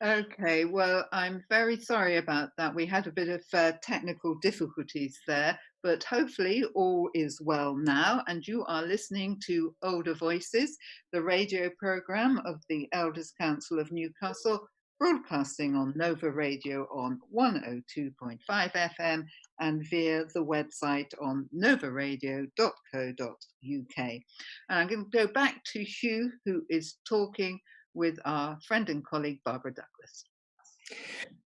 Okay, well, I'm very sorry about that. We had a bit of technical difficulties there, but hopefully all is well now. And you are listening to Older Voices, the radio program of the Elders Council of Newcastle, broadcasting on Nova Radio on 102.5 FM and via the website on novaradio.co.uk. And I'm going to go back to Hugh, who is talking with our friend and colleague Barbara Douglas.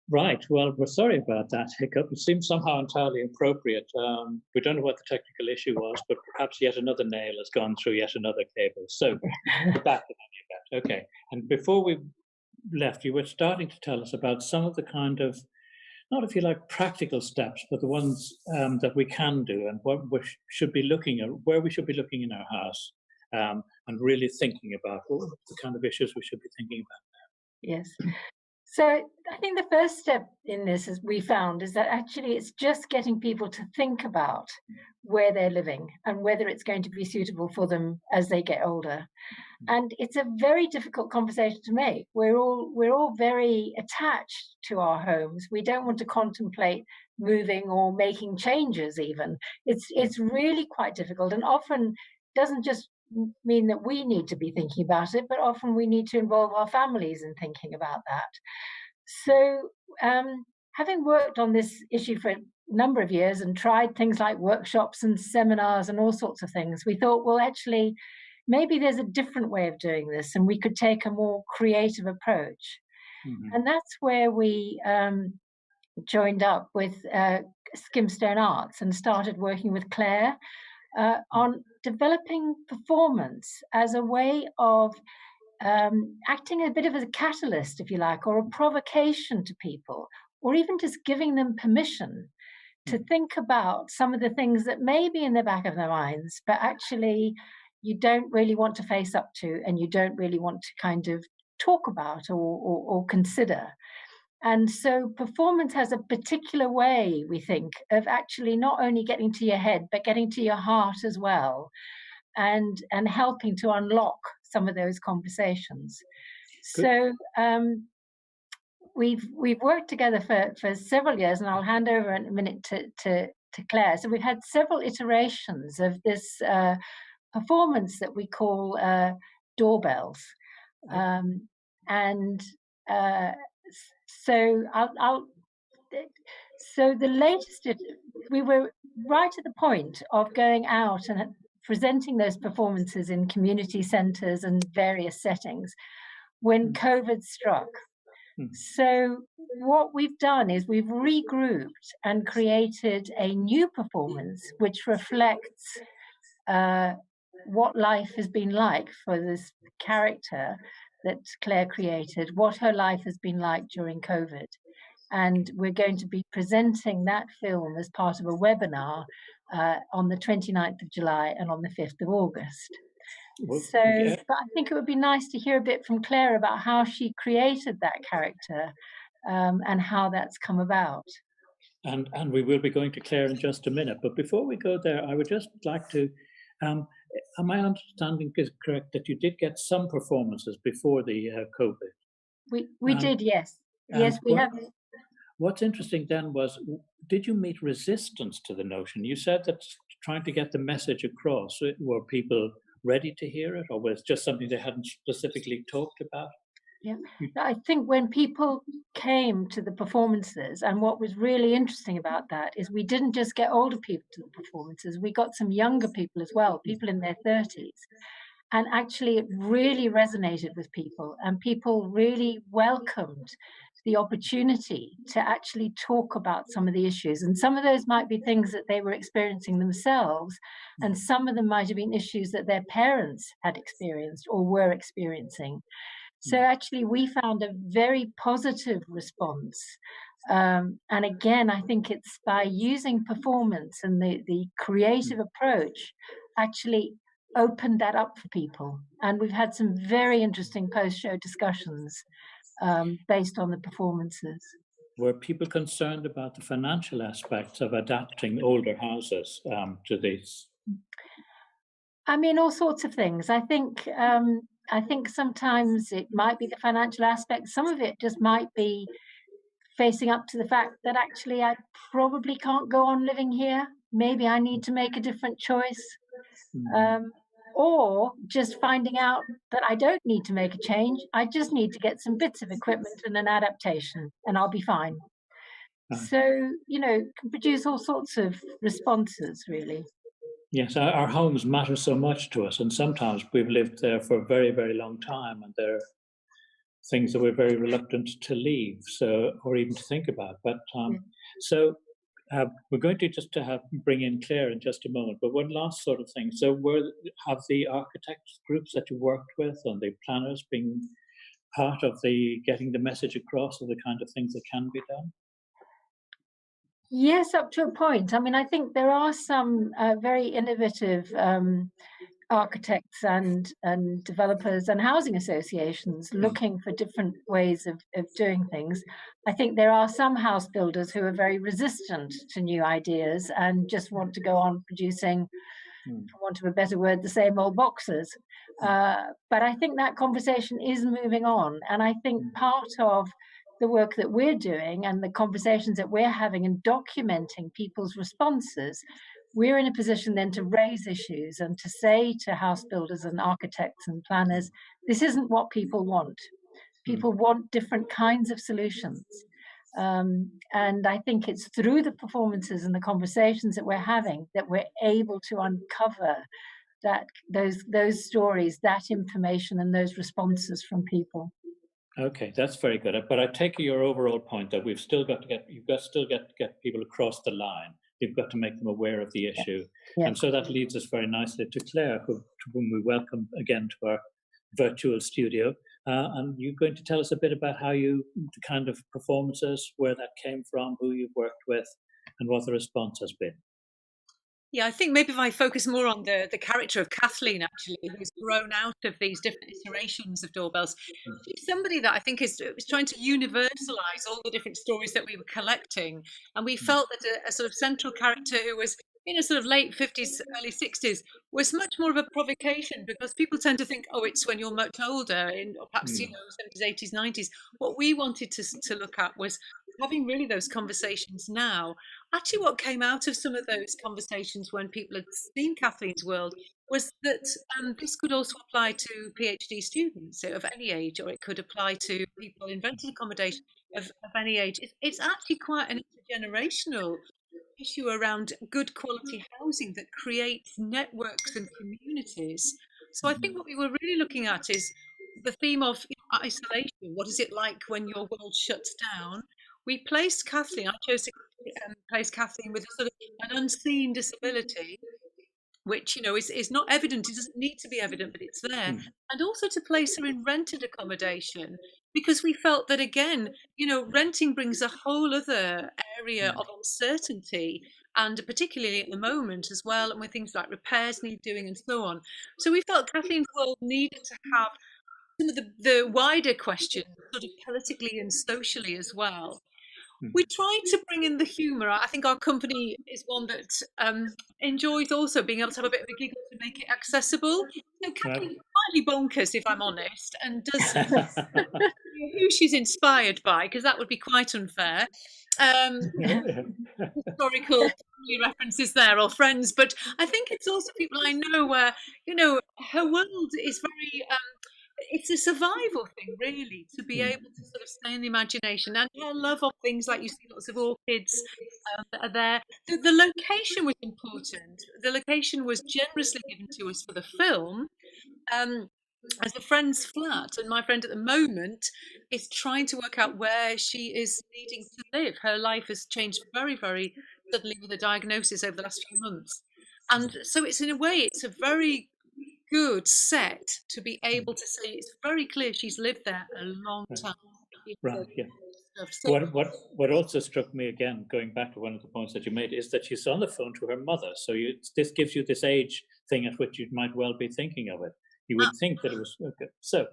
Right. Well, we're sorry about that hiccup. It seems somehow entirely appropriate. We don't know what the technical issue was, but perhaps yet another nail has gone through yet another cable. So we're back in any event. Okay. And before we left, you were starting to tell us about some of the kind of, not if you like, practical steps, but the ones that we can do and what we should be looking at, where we should be looking in our house, and really thinking about what the kind of issues we should be thinking about. Yes. So I think the first step in this, as we found, is that actually it's just getting people to think about where they're living and whether it's going to be suitable for them as they get older. And it's a very difficult conversation to make. We're all very attached to our homes. We don't want to contemplate moving or making changes even. It's really quite difficult, and often doesn't just mean that we need to be thinking about it, but often we need to involve our families in thinking about that. So having worked on this issue for a number of years and tried things like workshops and seminars and all sorts of things, we thought, well, actually, maybe there's a different way of doing this and we could take a more creative approach. Mm-hmm. And that's where we joined up with Skimstone Arts and started working with Claire on developing performance as a way of acting a bit of a catalyst, if you like, or a provocation to people, or even just giving them permission to think about some of the things that may be in the back of their minds, but actually you don't really want to face up to and you don't really want to kind of talk about or consider. And so performance has a particular way, we think, of actually not only getting to your head, but getting to your heart as well, and helping to unlock some of those conversations. Good. So we've worked together for several years, and I'll hand over in a minute to Claire. So we've had several iterations of this performance that we call doorbells. So the latest, we were right at the point of going out and presenting those performances in community centres and various settings when COVID struck. So what we've done is we've regrouped and created a new performance which reflects what life has been like for this character that Claire created, what her life has been like during COVID. And we're going to be presenting that film as part of a webinar on the 29th of July and on the 5th of August. But I think it would be nice to hear a bit from Claire about how she created that character and how that's come about. And we will be going to Claire in just a minute. But before we go there, I would just like to, am I understanding is correct that you did get some performances before the COVID? We did, yes. Yes, we have. What's interesting then was, did you meet resistance to the notion? You said that trying to get the message across, were people ready to hear it, or was it just something they hadn't specifically talked about? Yeah, I think when people came to the performances, and what was really interesting about that is we didn't just get older people to the performances, we got some younger people as well, people in their 30s. And actually it really resonated with people, and people really welcomed the opportunity to actually talk about some of the issues. And some of those might be things that they were experiencing themselves, and some of them might have been issues that their parents had experienced or were experiencing. So actually we found a very positive response. And again, I think it's by using performance and the creative approach actually opened that up for people. And we've had some very interesting post-show discussions based on the performances. Were people concerned about the financial aspects of adapting older houses to this? I mean, all sorts of things. I think I think sometimes it might be the financial aspect. Some of it just might be facing up to the fact that actually I probably can't go on living here. Maybe I need to make a different choice. Um, or just finding out that I don't need to make a change. I just need to get some bits of equipment and an adaptation, and I'll be fine. So, can produce all sorts of responses, really. Yes, our homes matter so much to us, and sometimes we've lived there for a very, very long time, and there are things that we're very reluctant to leave, or even to think about. But so we're going to just to have bring in Claire in just a moment. But one last sort of thing. So, have the architects groups that you worked with and the planners been part of the getting the message across of the kind of things that can be done? Yes, up to a point. I mean, I think there are some very innovative architects and developers and housing associations looking for different ways of doing things. I think there are some house builders who are very resistant to new ideas and just want to go on producing, for want of a better word, the same old boxes. But I think that conversation is moving on. And I think part of the work that we're doing and the conversations that we're having and documenting people's responses, we're in a position then to raise issues and to say to house builders and architects and planners, this isn't what people want. People want different kinds of solutions. And I think it's through the performances and the conversations that we're having that we're able to uncover those stories, that information, and those responses from people. Okay, that's very good. But I take your overall point that you've still got to get people across the line. You've got to make them aware of the issue. Yeah. And so that leads us very nicely to Claire, whom we welcome again to our virtual studio. And you're going to tell us a bit about the kind of performances, where that came from, who you've worked with, and what the response has been. Yeah, I think maybe if I focus more on the character of Kathleen, actually, who's grown out of these different iterations of doorbells. She's somebody that I think is trying to universalize all the different stories that we were collecting. And we felt that a sort of central character who was in a sort of late 50s, early 60s was much more of a provocation, because people tend to think, oh, it's when you're much older, or perhaps, 70s, 80s, 90s. What we wanted to look at was having really those conversations now. Actually, what came out of some of those conversations when people had seen Kathleen's world was that this could also apply to PhD students of any age, or it could apply to people in rented accommodation of any age. It's actually quite an intergenerational issue around good quality housing that creates networks and communities. So I think what we were really looking at is the theme of isolation. What is it like when your world shuts down? We placed Kathleen, I chose to place Kathleen with a sort of an unseen disability, which is not evident. It doesn't need to be evident, but it's there. And also to place her in rented accommodation, because we felt that, again, renting brings a whole other area of uncertainty, and particularly at the moment as well, and with things like repairs need doing and so on. So we felt Kathleen's world needed to have some of the wider questions, sort of politically and socially as well. We tried to bring in the humour. I think our company is one that enjoys also being able to have a bit of a giggle to make it accessible. Kathleen slightly bonkers, if I'm honest, and does who she's inspired by, because that would be quite unfair. Historical references there, or friends, but I think it's also people I know where her world is very. It's a survival thing, really, to be able to sort of stay in the imagination, and her love of things like you see lots of orchids that are there. The location was important. The location was generously given to us for the film as a friend's flat, and my friend at the moment is trying to work out where she is needing to live. Her life has changed very, very suddenly with a diagnosis over the last few months, and so it's, in a way, it's a very good set to be able to say it's very clear she's lived there a long time. Right, yeah. So, what also struck me, again, going back to one of the points that you made, is that she's on the phone to her mother. So this gives you this age thing at which you might well be thinking of it. You would think that it was okay. So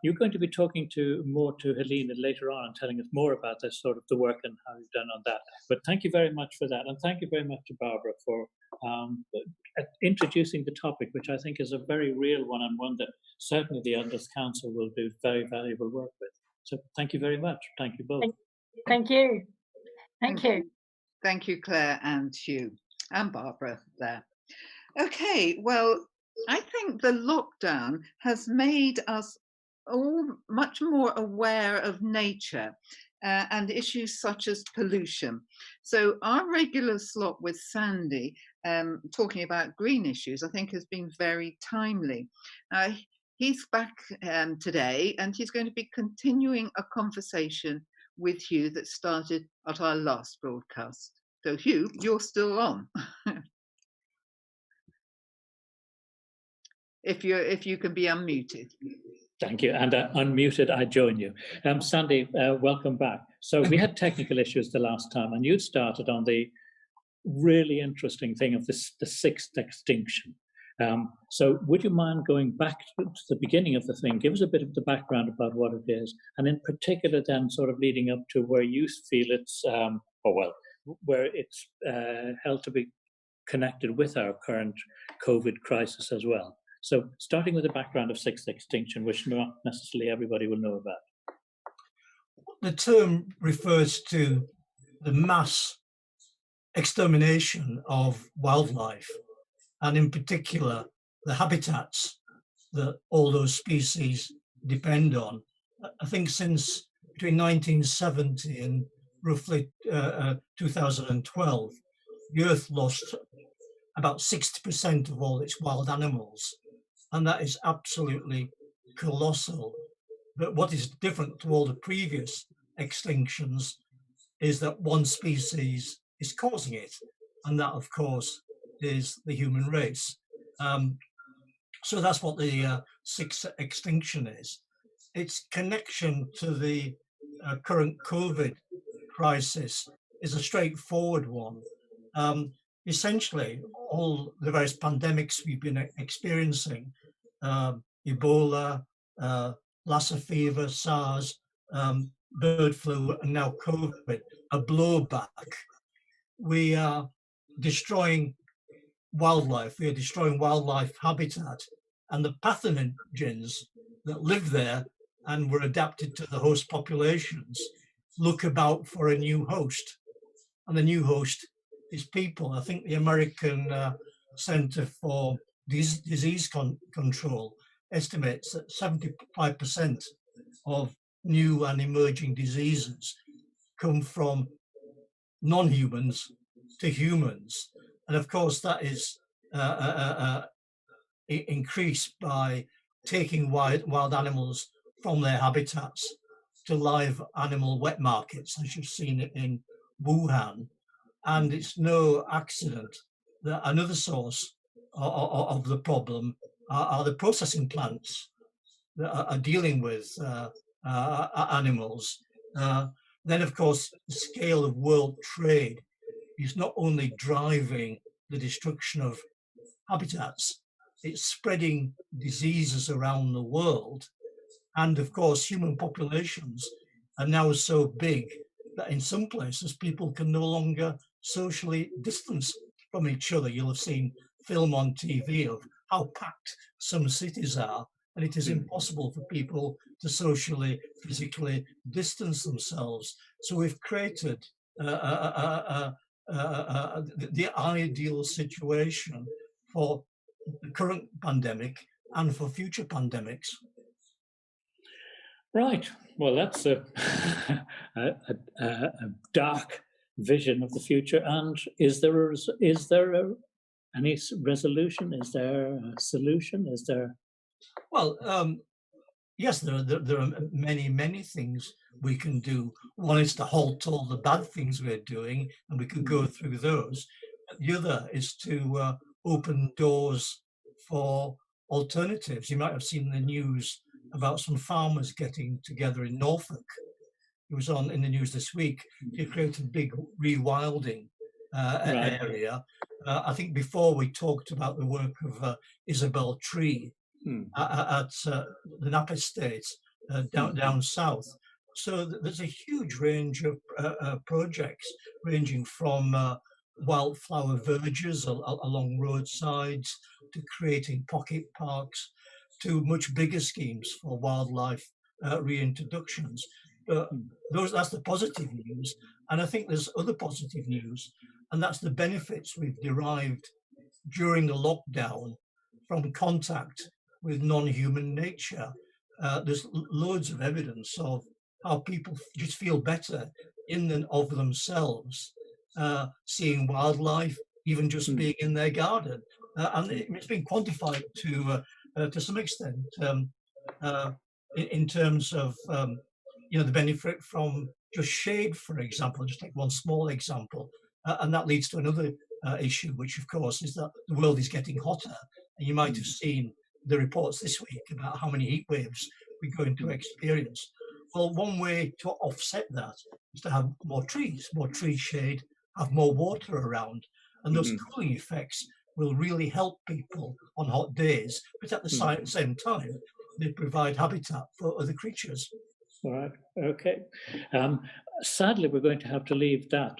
You're going to be talking more to Helena later on and telling us more about this sort of the work and how you've done on that. But thank you very much for that. And thank you very much to Barbara for introducing the topic, which I think is a very real one and one that certainly the Elders Council will do very valuable work with. So thank you very much. Thank you both. Thank you. Thank you. Thank you, Claire and Hugh and Barbara there. Okay, well, I think the lockdown has made us all much more aware of nature and issues such as pollution. So our regular slot with Sandy talking about green issues, I think has been very timely. He's back today and he's going to be continuing a conversation with Hugh that started at our last broadcast. So Hugh, you're still on. If you can be unmuted. Thank you. And unmuted, I join you. Sandy, welcome back. So we had technical issues the last time, and you started on the really interesting thing of the sixth extinction. So would you mind going back to the beginning of the thing, give us a bit of the background about what it is, and in particular then sort of leading up to where you feel it's, where it's held to be connected with our current COVID crisis as well. So starting with the background of sixth extinction, which not necessarily everybody will know about. The term refers to the mass extermination of wildlife, and in particular, the habitats that all those species depend on. I think since between 1970 and roughly 2012, the Earth lost about 60% of all its wild animals. And that is absolutely colossal. But what is different to all the previous extinctions is that one species is causing it. And that, of course, is the human race. So that's what the sixth extinction is. Its connection to the current COVID crisis is a straightforward one. Essentially, all the various pandemics we've been experiencing, Ebola, Lassa fever, SARS, bird flu, and now COVID, a blowback. We are destroying wildlife, we are destroying wildlife habitat, and the pathogens that live there and were adapted to the host populations look about for a new host. And the new host is people. I think the American Center for Disease Control estimates that 75% of new and emerging diseases come from non-humans to humans. And of course, that is increased by taking wild animals from their habitats to live animal wet markets, as you've seen it in Wuhan. And it's no accident that another source of the problem are the processing plants that are dealing with animals. Then, of course, the scale of world trade is not only driving the destruction of habitats, it's spreading diseases around the world. And of course, human populations are now so big that in some places people can no longer socially distance from each other. You'll have seen film on TV of how packed some cities are, and it is impossible for people to socially, physically distance themselves. So we've created the ideal situation for the current pandemic and for future pandemics. Right. Well, that's a dark vision of the future. And is there any resolution? Is there a solution? Is there? Well, yes, there are many things we can do. One is to halt all the bad things we're doing, and we could go through those. The other is to open doors for alternatives. You might have seen the news about some farmers getting together in Norfolk. It was in the news this week. They created a big rewilding area. I think before we talked about the work of Isabel Tree, at the Napa Estate down south. So there's a huge range of projects ranging from wildflower verges along roadsides to creating pocket parks to much bigger schemes for wildlife reintroductions. That's the positive news. And I think there's other positive news, and that's the benefits we've derived during the lockdown from contact with non-human nature. There's loads of evidence of how people just feel better in and of themselves, seeing wildlife, even just being in their garden. And it's been quantified to some extent in terms of the benefit from just shade, for example. Just take one small example, and that leads to another issue, which of course is that the world is getting hotter, and you might have seen the reports this week about how many heat waves we're going to experience. Well, one way to offset that is to have more trees shade, have more water around, and those cooling effects will really help people on hot days, but at the same time, they provide habitat for other creatures. All right. Okay. Sadly, we're going to have to leave that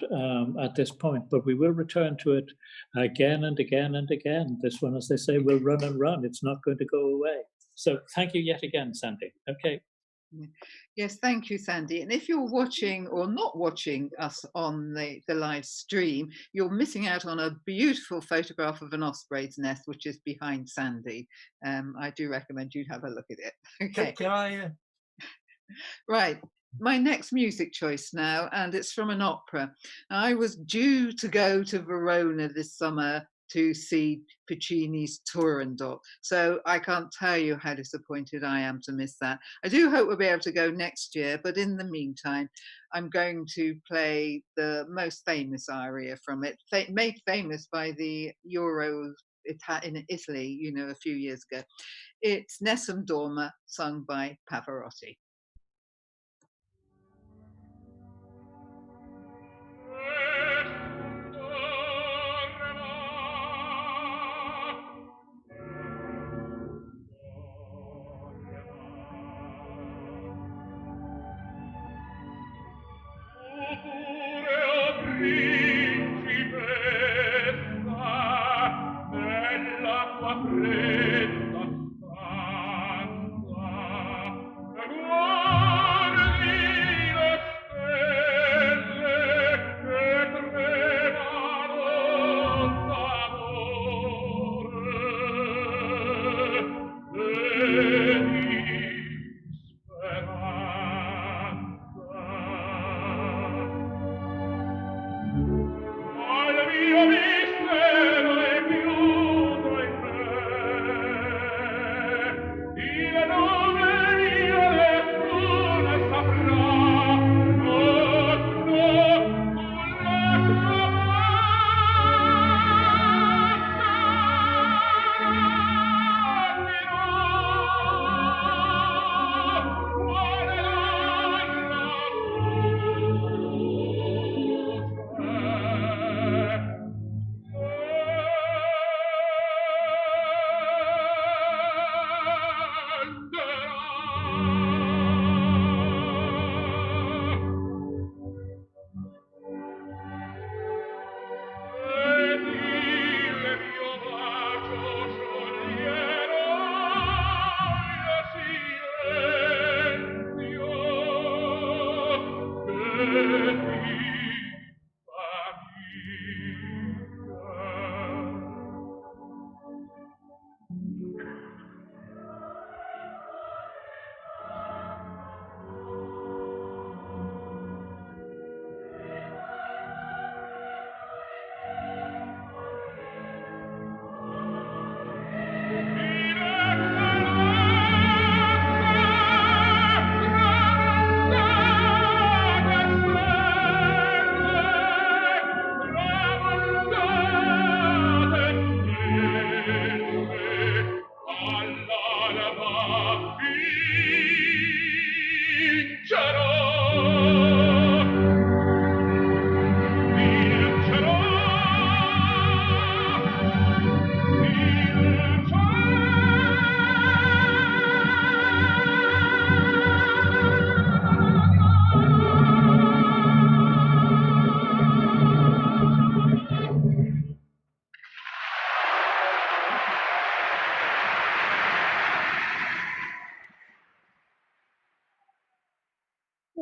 at this point, but we will return to it again and again and again. This one, as they say, will run and run. It's not going to go away. So thank you yet again, Sandy. Okay. Yes, thank you, Sandy. And if you're watching or not watching us on the live stream, you're missing out on a beautiful photograph of an osprey's nest, which is behind Sandy. I do recommend you have a look at it. Okay. Can I? Right. My next music choice now, and it's from an opera. I was due to go to Verona this summer to see Puccini's Turandot, so I can't tell you how disappointed I am to miss that. I do hope we'll be able to go next year, but in the meantime, I'm going to play the most famous aria from it, made famous by the Euros in Italy, a few years ago. It's Nessun Dorma, sung by Pavarotti.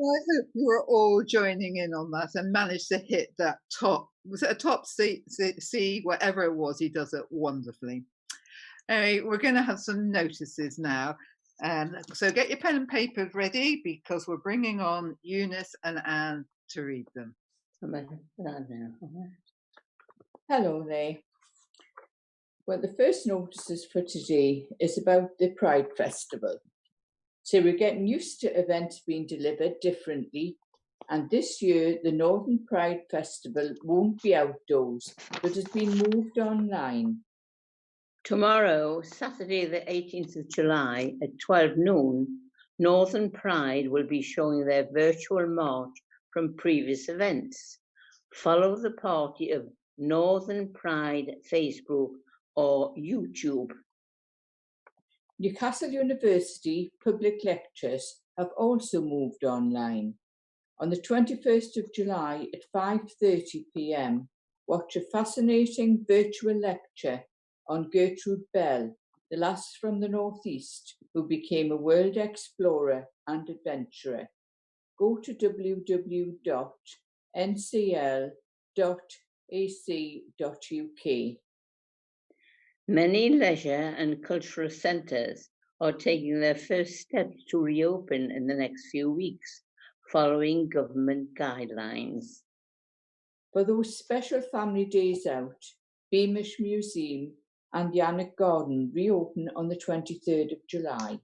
I hope you were all joining in on that and managed to hit that top, was it a top C, whatever it was, he does it wonderfully. Anyway, we're going to have some notices now. So get your pen and paper ready because we're bringing on Eunice and Anne to read them. Hello there. Well, the first notices for today is about the Pride Festival. So we're getting used to events being delivered differently, and this year the Northern Pride Festival won't be outdoors, but has been moved online. Tomorrow, Saturday the 18th of July at 12 noon, Northern Pride will be showing their virtual march from previous events. Follow the party of Northern Pride Facebook or YouTube. Newcastle University public lectures have also moved online. On the 21st of July at 5:30 p.m, watch a fascinating virtual lecture on Gertrude Bell, the lass from the Northeast who became a world explorer and adventurer. Go to www.ncl.ac.uk. Many leisure and cultural centres are taking their first steps to reopen in the next few weeks, following government guidelines. For those special family days out, Beamish Museum and Yannick Garden reopen on the 23rd of July.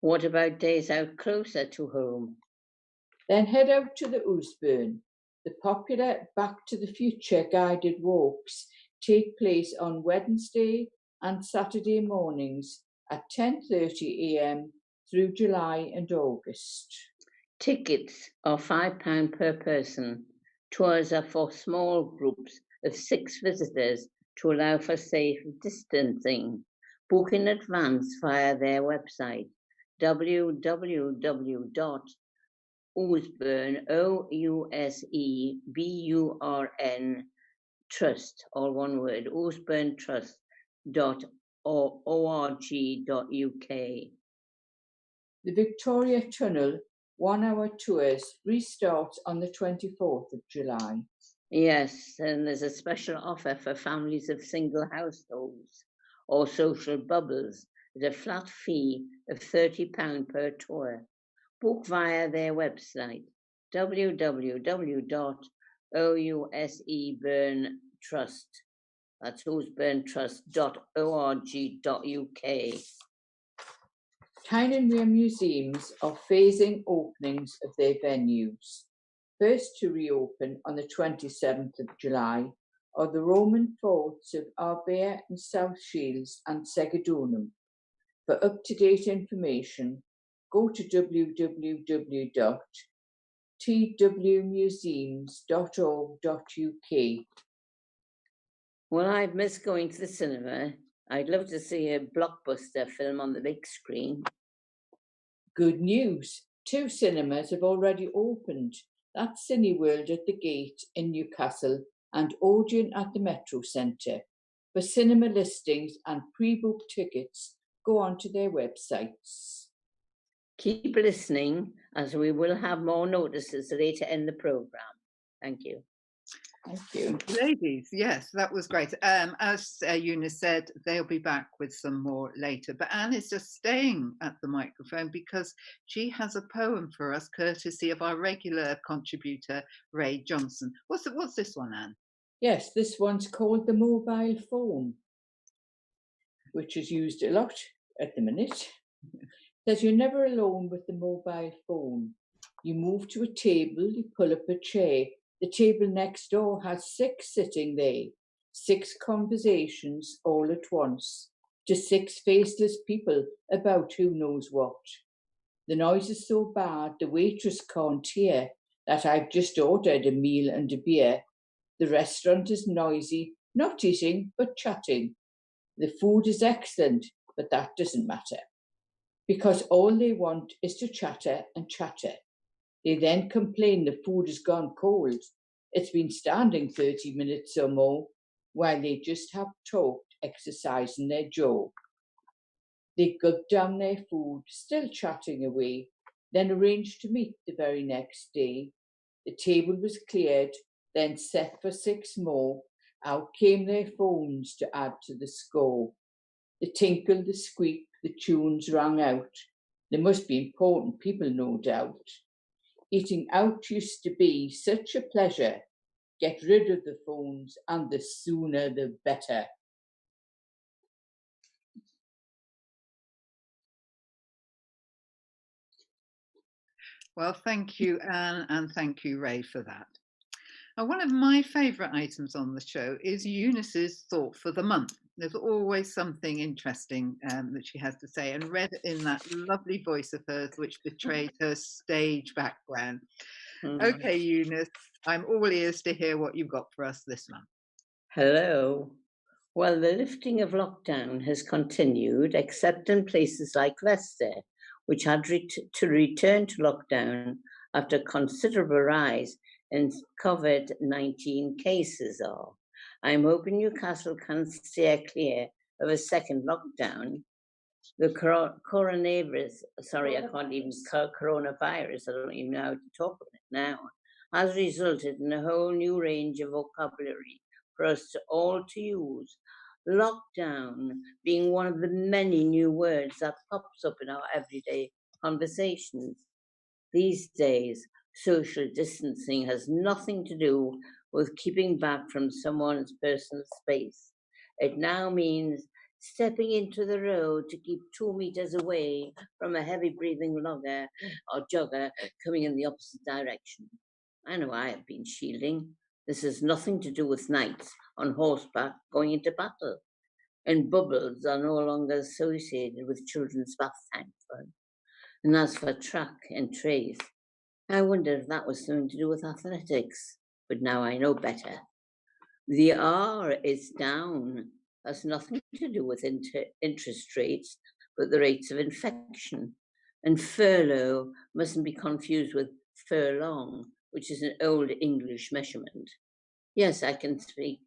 What about days out closer to home? Then head out to the Ousbourne. The popular Back to the Future guided walks take place on Wednesday and Saturday mornings at 10:30 a.m. through July and August. Tickets are £5 per person. Tours are for small groups of 6 visitors to allow for safe distancing. Book in advance via their website www.ousbourne, OUSEBURN Trust, all one word, ousbournetrust.org.uk. The Victoria Tunnel 1-hour tours restart on the 24th of July. Yes, and there's a special offer for families of single households or social bubbles at a flat fee of £30 per tour. Book via their website www.ousebournetrust. That's ousbournetrust.org.uk. Tyne and Wear museums are phasing openings of their venues. First to reopen on the 27th of July are the Roman forts of Arbea and South Shields and Segedunum. For up-to-date information, go to www.twmuseums.org.uk. Well, I've missed going to the cinema. I'd love to see a blockbuster film on the big screen. Good news, 2 cinemas have already opened. That's Cineworld at the Gate in Newcastle and Odeon at the Metro Centre. For cinema listings and pre-booked tickets, go on to their websites. Keep listening, as we will have more notices later in the programme. Thank you. Thank you. Ladies, yes, that was great. As Eunice said, they'll be back with some more later. But Anne is just staying at the microphone because she has a poem for us, courtesy of our regular contributor, Ray Johnson. What's this one, Anne? Yes, this one's called The Mobile Phone, which is used a lot at the minute. It says you're never alone with the mobile phone. You move to a table, you pull up a chair. The table next door has 6 sitting there, 6 conversations all at once, to 6 faceless people about who knows what. The noise is so bad the waitress can't hear that I've just ordered a meal and a beer. The restaurant is noisy, not eating but chatting. The food is excellent, but that doesn't matter, because all they want is to chatter and chatter. They then complain the food has gone cold. It's been standing 30 minutes or more, while they just have talked, exercising their jaw. They gulp down their food, still chatting away. then arranged to meet the very next day. The table was cleared, then set for 6 more. Out came their phones to add to the score. The tinkle, the squeak, the tunes rang out. They must be important people, no doubt. Eating out used to be such a pleasure. Get rid of the phones, and the sooner the better. Well, thank you, Anne, and thank you, Ray, for that. Now, one of my favourite items on the show is Eunice's thought for the month. There's always something interesting that she has to say, and read in that lovely voice of hers, which betrays her stage background. Okay, Eunice, I'm all ears to hear what you've got for us this month. Hello. Well, the lifting of lockdown has continued, except in places like Leicester, which had to return to lockdown after a considerable rise in COVID-19 cases are. I'm hoping Newcastle can steer clear of a second lockdown. The coronavirus, coronavirus, I don't even know how to talk about it now, has resulted in a whole new range of vocabulary for us all to use. Lockdown being one of the many new words that pops up in our everyday conversations. These days, social distancing has nothing to do with keeping back from someone's personal space. It now means stepping into the road to keep 2 meters away from a heavy breathing logger or jogger coming in the opposite direction. I know I have been shielding. This has nothing to do with knights on horseback going into battle. And bubbles are no longer associated with children's bath time fun. And as for track and trace, I wondered if that was something to do with athletics, but now I know better. The R is down. Has nothing to do with interest rates, but the rates of infection. And furlough mustn't be confused with furlong, which is an old English measurement. Yes, I can speak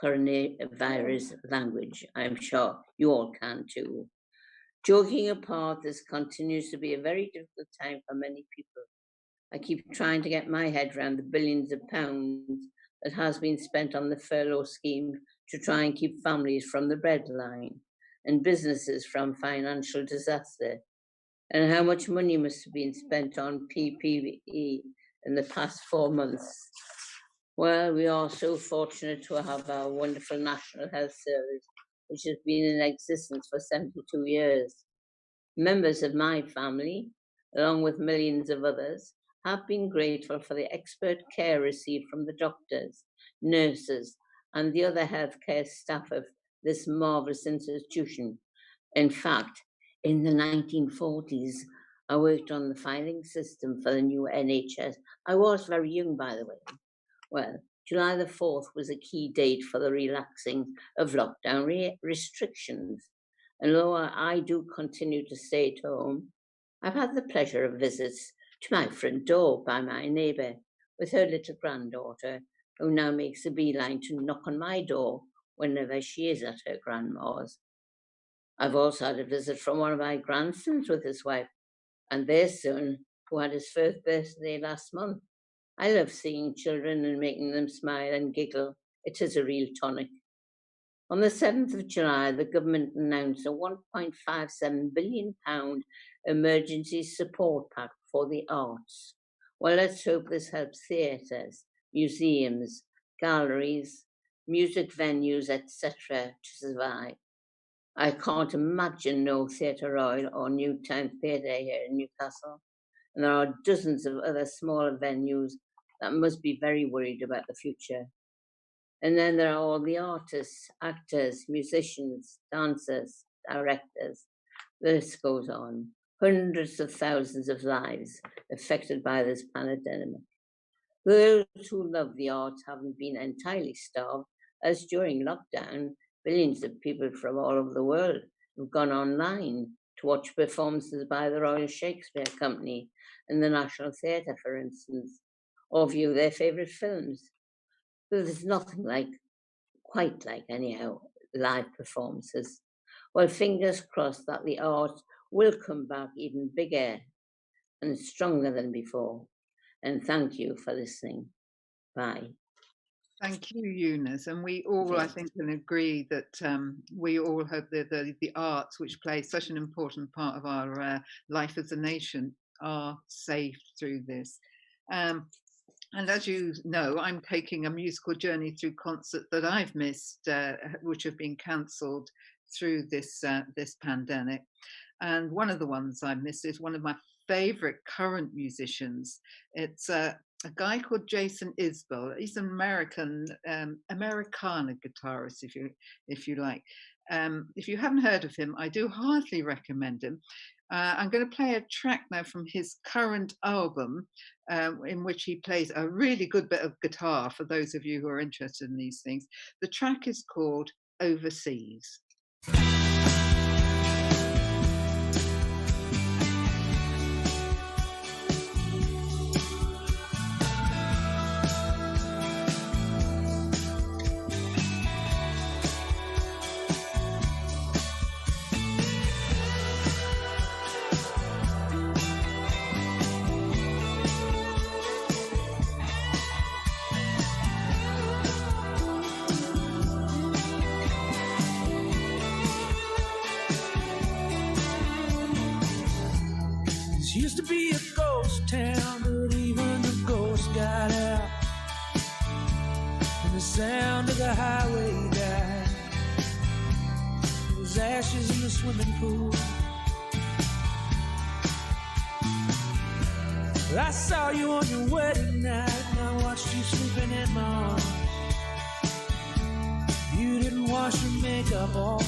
coronavirus language. I'm sure you all can too. Joking apart, this continues to be a very difficult time for many people. I keep trying to get my head around the billions of pounds that has been spent on the furlough scheme to try and keep families from the breadline and businesses from financial disaster, and how much money must have been spent on PPE in the past 4 months. Well, we are so fortunate to have our wonderful National Health Service, which has been in existence for 72 years. Members of my family, along with millions of others, have been grateful for the expert care received from the doctors, nurses, and the other healthcare staff of this marvelous institution. In fact, in the 1940s, I worked on the filing system for the new NHS. I was very young, by the way. Well, July the 4th was a key date for the relaxing of lockdown restrictions. And although I do continue to stay at home, I've had the pleasure of visits to my front door by my neighbour with her little granddaughter, who now makes a beeline to knock on my door whenever she is at her grandma's. I've also had a visit from one of my grandsons with his wife and their son, who had his first birthday last month. I love seeing children and making them smile and giggle. It is a real tonic. On the 7th of July, the government announced a £1.57 billion emergency support pack for the arts. Well, let's hope this helps theatres, museums, galleries, music venues, etc. to survive. I can't imagine no Theatre Royal or Newtown Theatre here in Newcastle. And there are dozens of other smaller venues that must be very worried about the future. And then there are all the artists, actors, musicians, dancers, directors. The list goes on. Hundreds of thousands of lives affected by this pandemic. Those who love the arts haven't been entirely starved, as during lockdown, billions of people from all over the world have gone online to watch performances by the Royal Shakespeare Company and the National Theatre, for instance, or view their favourite films. But there's nothing quite like anyhow, live performances. Well, fingers crossed that the arts will come back even bigger. and stronger than before. And thank you for listening. Bye. Thank you, Eunice. And we all, I think, can agree that we all hope that the arts, which play such an important part of our life as a nation, are safe through this. And as you know, I'm taking a musical journey through concerts that I've missed, which have been cancelled through this pandemic. And one of the ones I missed is one of my favorite current musicians. It's a guy called Jason Isbell. He's an Americana guitarist, if you like. If you haven't heard of him, I do heartily recommend him. I'm going to play a track now from his current album, in which he plays a really good bit of guitar for those of you who are interested in these things. The track is called Overseas. Used to be a ghost town, but even the ghosts got out, and the sound of the highway died. There was ashes in the swimming pool. I saw you on your wedding night, and I watched you sleeping in my arms. You didn't wash your makeup off,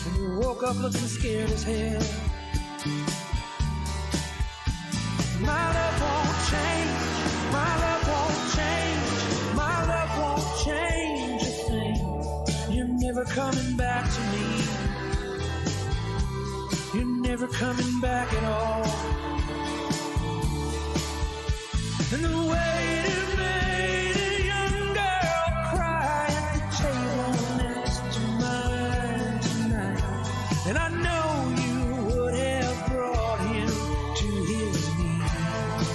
and you woke up looking scared as hell. My love won't change, my love won't change, my love won't change a thing. You're never coming back to me. You're never coming back at all. And the waiter made a young girl cry at the table next to mine tonight. And I know you would have brought him to his knees,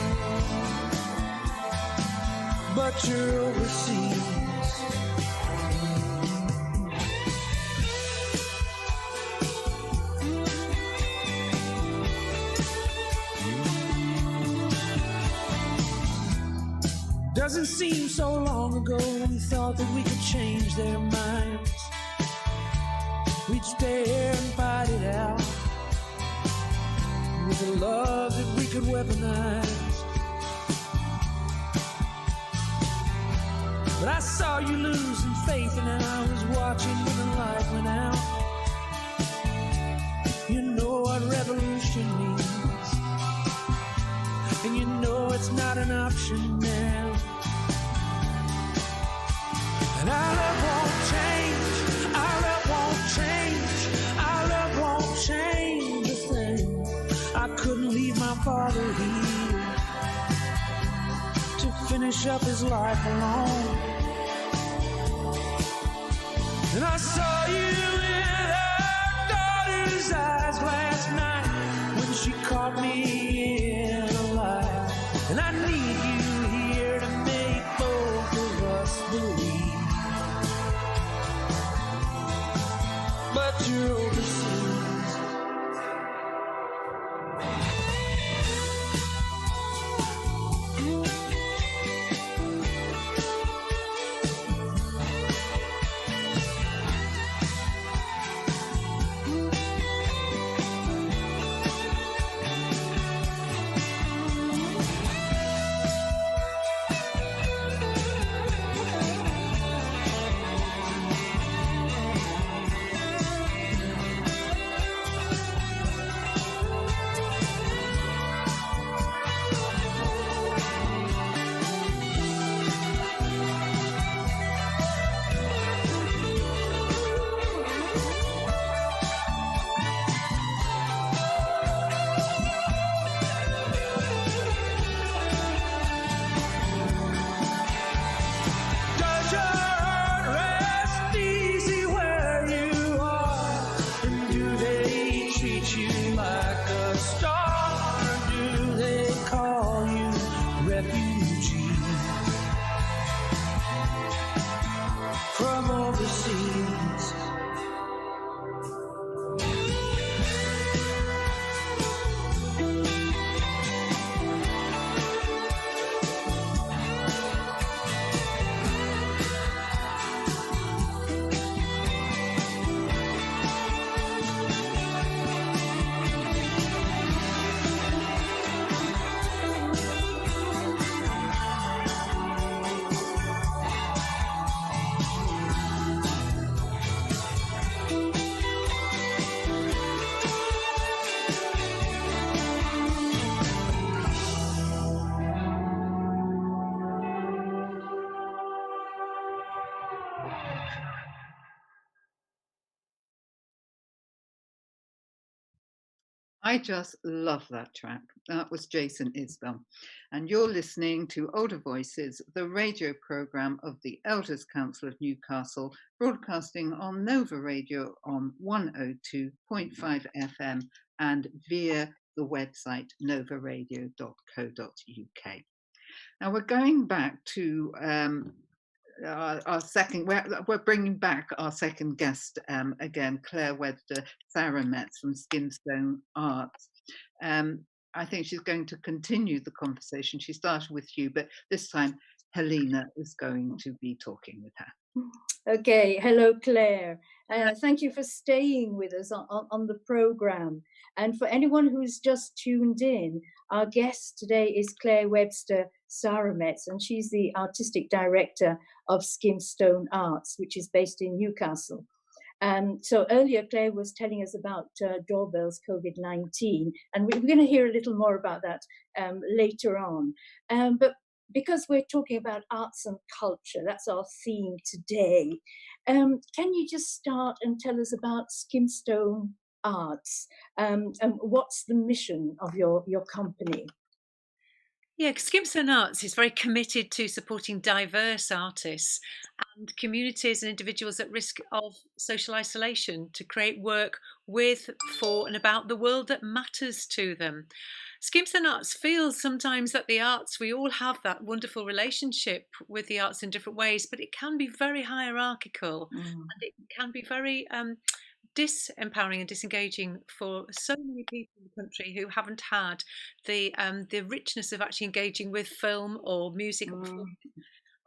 but you're overseas. Doesn't seem so long ago we thought that we could change their minds. We'd stay here and fight it out with a love that we could weaponize. But I saw you losing faith, and I was watching when the light went out. You know what revolution means, and you know it's not an option now. And our love won't change, our love won't change, our love won't change a thing. I couldn't leave my father here to finish up his life alone. And I saw you in her daughter's eyes last night when she caught me in a lie. And I need you here to make both of us believe. But you're overseas. I just love that track. That was Jason Isbell. And you're listening to Older Voices, the radio programme of the Elders Council of Newcastle, broadcasting on Nova Radio on 102.5 FM and via the website novaradio.co.uk. Now we're going back to our second, we're bringing back our second guest again, Claire Webster, Sarah Metz from Skimstone Arts. I think she's going to continue the conversation. She started with you, but this time Helena is going to be talking with her. Okay, hello Claire. Thank you for staying with us on the programme. And for anyone who's just tuned in, our guest today is Claire Webster Sarah Metz, and she's the Artistic Director of Skimstone Arts, which is based in Newcastle. So earlier Claire was telling us about Doorbell's COVID-19, and we're going to hear a little more about that later on. But because we're talking about arts and culture, that's our theme today. Can you just start and tell us about Skimstone Arts and what's the mission of your company? Yeah, Skimstone Arts is very committed to supporting diverse artists and communities and individuals at risk of social isolation to create work with, for and about the world that matters to them. Skimstone Arts feels sometimes that the arts, we all have that wonderful relationship with the arts in different ways, but it can be very hierarchical and it can be very disempowering and disengaging for so many people in the country who haven't had the richness of actually engaging with film or music.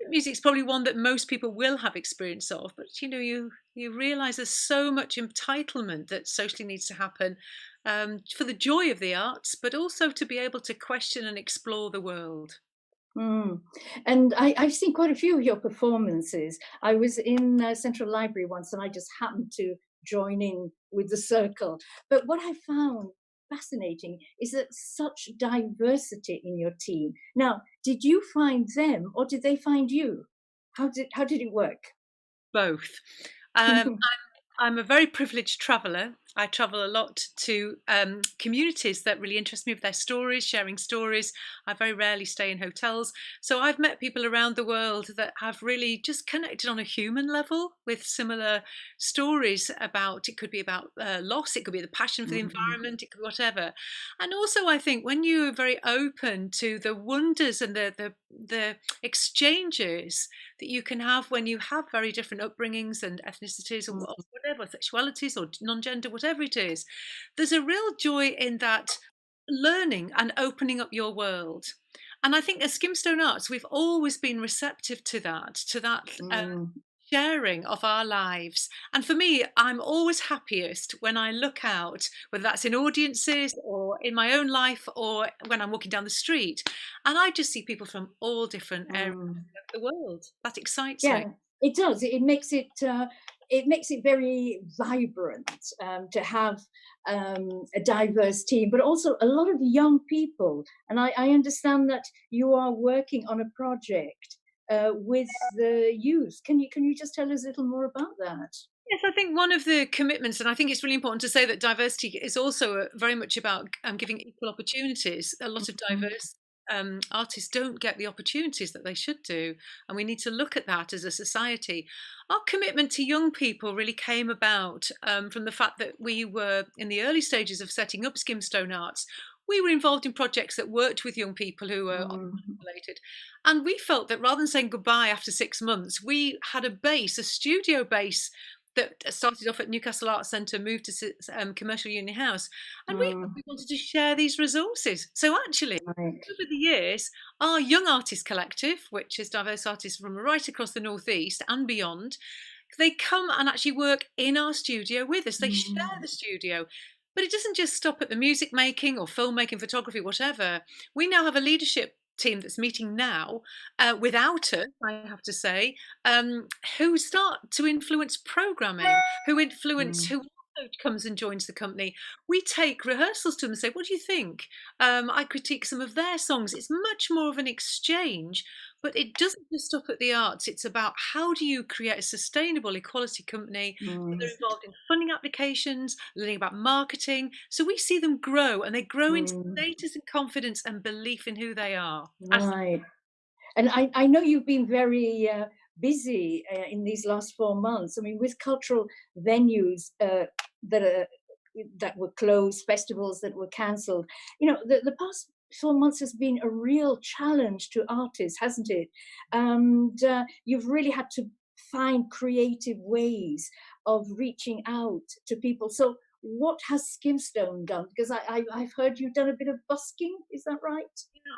Music's probably one that most people will have experience of, but you realise there's so much entitlement that socially needs to happen for the joy of the arts, but also to be able to question and explore the world. And I've seen quite a few of your performances. I was in Central Library once and I just happened to join in with the circle. But what I found fascinating is that such diversity in your team. Now, did you find them or did they find you? How did it work? Both. I'm a very privileged traveller. I travel a lot to communities that really interest me with their stories, sharing stories. I very rarely stay in hotels. So I've met people around the world that have really just connected on a human level with similar stories about, it could be about loss, it could be the passion for the environment, it could be whatever. And also I think when you're very open to the wonders and the exchanges that you can have when you have very different upbringings and ethnicities or whatever, sexualities or non-gender, whatever it is, there's a real joy in that learning and opening up your world. And I think as Skimstone Arts, we've always been receptive to that sharing of our lives. And for me, I'm always happiest when I look out, whether that's in audiences or in my own life or when I'm walking down the street, and I just see people from all different areas of the world. That excites me. It does. It makes it very vibrant to have a diverse team, but also a lot of young people. And I understand that you are working on a project with the youth. Can you just tell us a little more about that? Yes, I think one of the commitments, and I think it's really important to say that diversity is also very much about giving equal opportunities. A lot of diverse artists don't get the opportunities that they should do, and we need to look at that as a society. Our commitment to young people really came about from the fact that we were in the early stages of setting up Skimstone Arts. We were involved in projects that worked with young people who were unrelated. And we felt that rather than saying goodbye after 6 months, we had a studio base that started off at Newcastle Arts Centre, moved to Commercial Union House. And we wanted to share these resources. So actually, over the years, our Young Artists Collective, which is diverse artists from right across the North East and beyond, they come and actually work in our studio with us. They share the studio. But it doesn't just stop at the music making or filmmaking, photography, whatever. We now have a leadership team that's meeting now without us, I have to say, who start to influence programming, who influence who coach comes and joins the company, we take rehearsals to them and say, "What do you think?" I critique some of their songs. It's much more of an exchange, but it doesn't just stop at the arts. It's about how do you create a sustainable equality company. They're involved in funding applications, learning about marketing. So we see them grow, and they grow into status and confidence and belief in who they are. Right. And I know you've been very busy in these last 4 months. I mean, with cultural venues that were closed, festivals that were cancelled. You know, the past 4 months has been a real challenge to artists, hasn't it? And you've really had to find creative ways of reaching out to people. So what has Skimstone done? Because I've heard you've done a bit of busking. Is that right?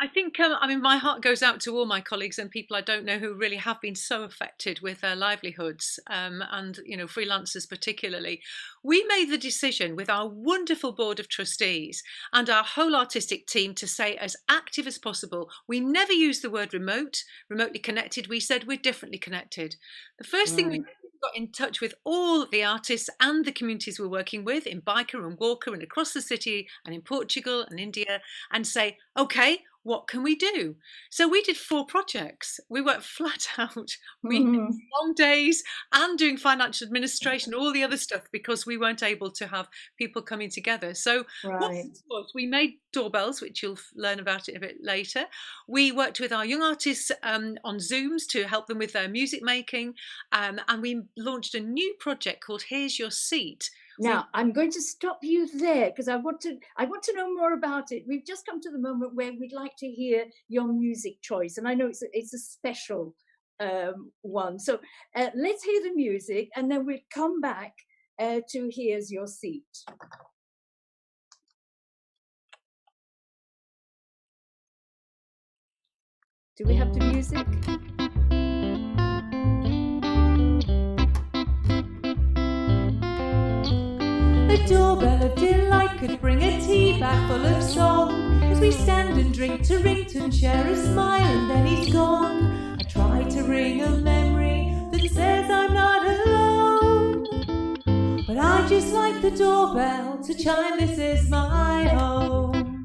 I think, I mean, my heart goes out to all my colleagues and people I don't know who really have been so affected with their livelihoods, and, you know, freelancers particularly. We made the decision with our wonderful board of trustees and our whole artistic team to say as active as possible. We never used the word remotely connected. We said we're differently connected. The first thing we did, got in touch with all the artists and the communities we're working with in Biker and Walker and across the city and in Portugal and India, and say, okay, what can we do? So we did 4 projects. We worked flat out. We did long days and doing financial administration, all the other stuff, because we weren't able to have people coming together. So what we made doorbells, which you'll learn about it a bit later. We worked with our young artists on Zooms to help them with their music making. And we launched a new project called Here's Your Seat. Now, I'm going to stop you there because I want to know more about it. We've just come to the moment where we'd like to hear your music choice, and I know it's a special one. So let's hear the music, and then we'll come back to Here's Your Seat. Do we have the music? The doorbell of delight could bring a tea bag full of song as we stand and drink to Rington, share a smile, and then he's gone. I try to ring a memory that says I'm not alone, but I just like the doorbell to chime, this is my home.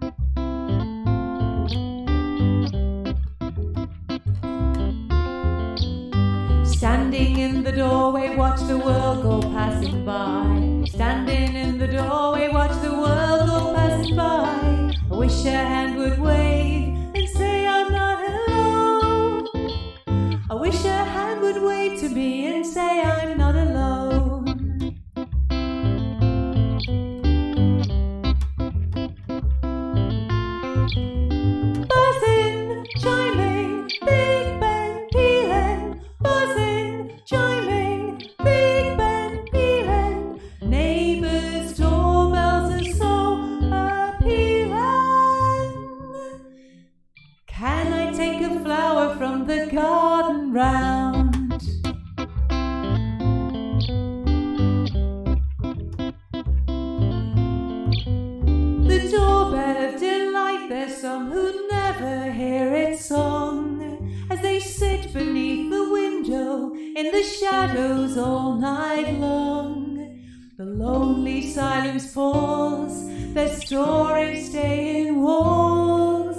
Standing in the doorway, watch the world go passing by. Standing in the doorway, watch the world go passing by. I wish a hand would wave and say I'm not alone. I wish a hand would wave to me and say I'm not alone. Buzzing, chiming, Big Ben pealing. Buzzing, chiming, Big Ben pealing. Neighbours' doorbells are so appealing. Can I take a flower from the garden round? The doorbell of delight, there's some who never hear its song as they sit beneath the window in the shadows all night long. The lonely silence falls, their stories stay in walls.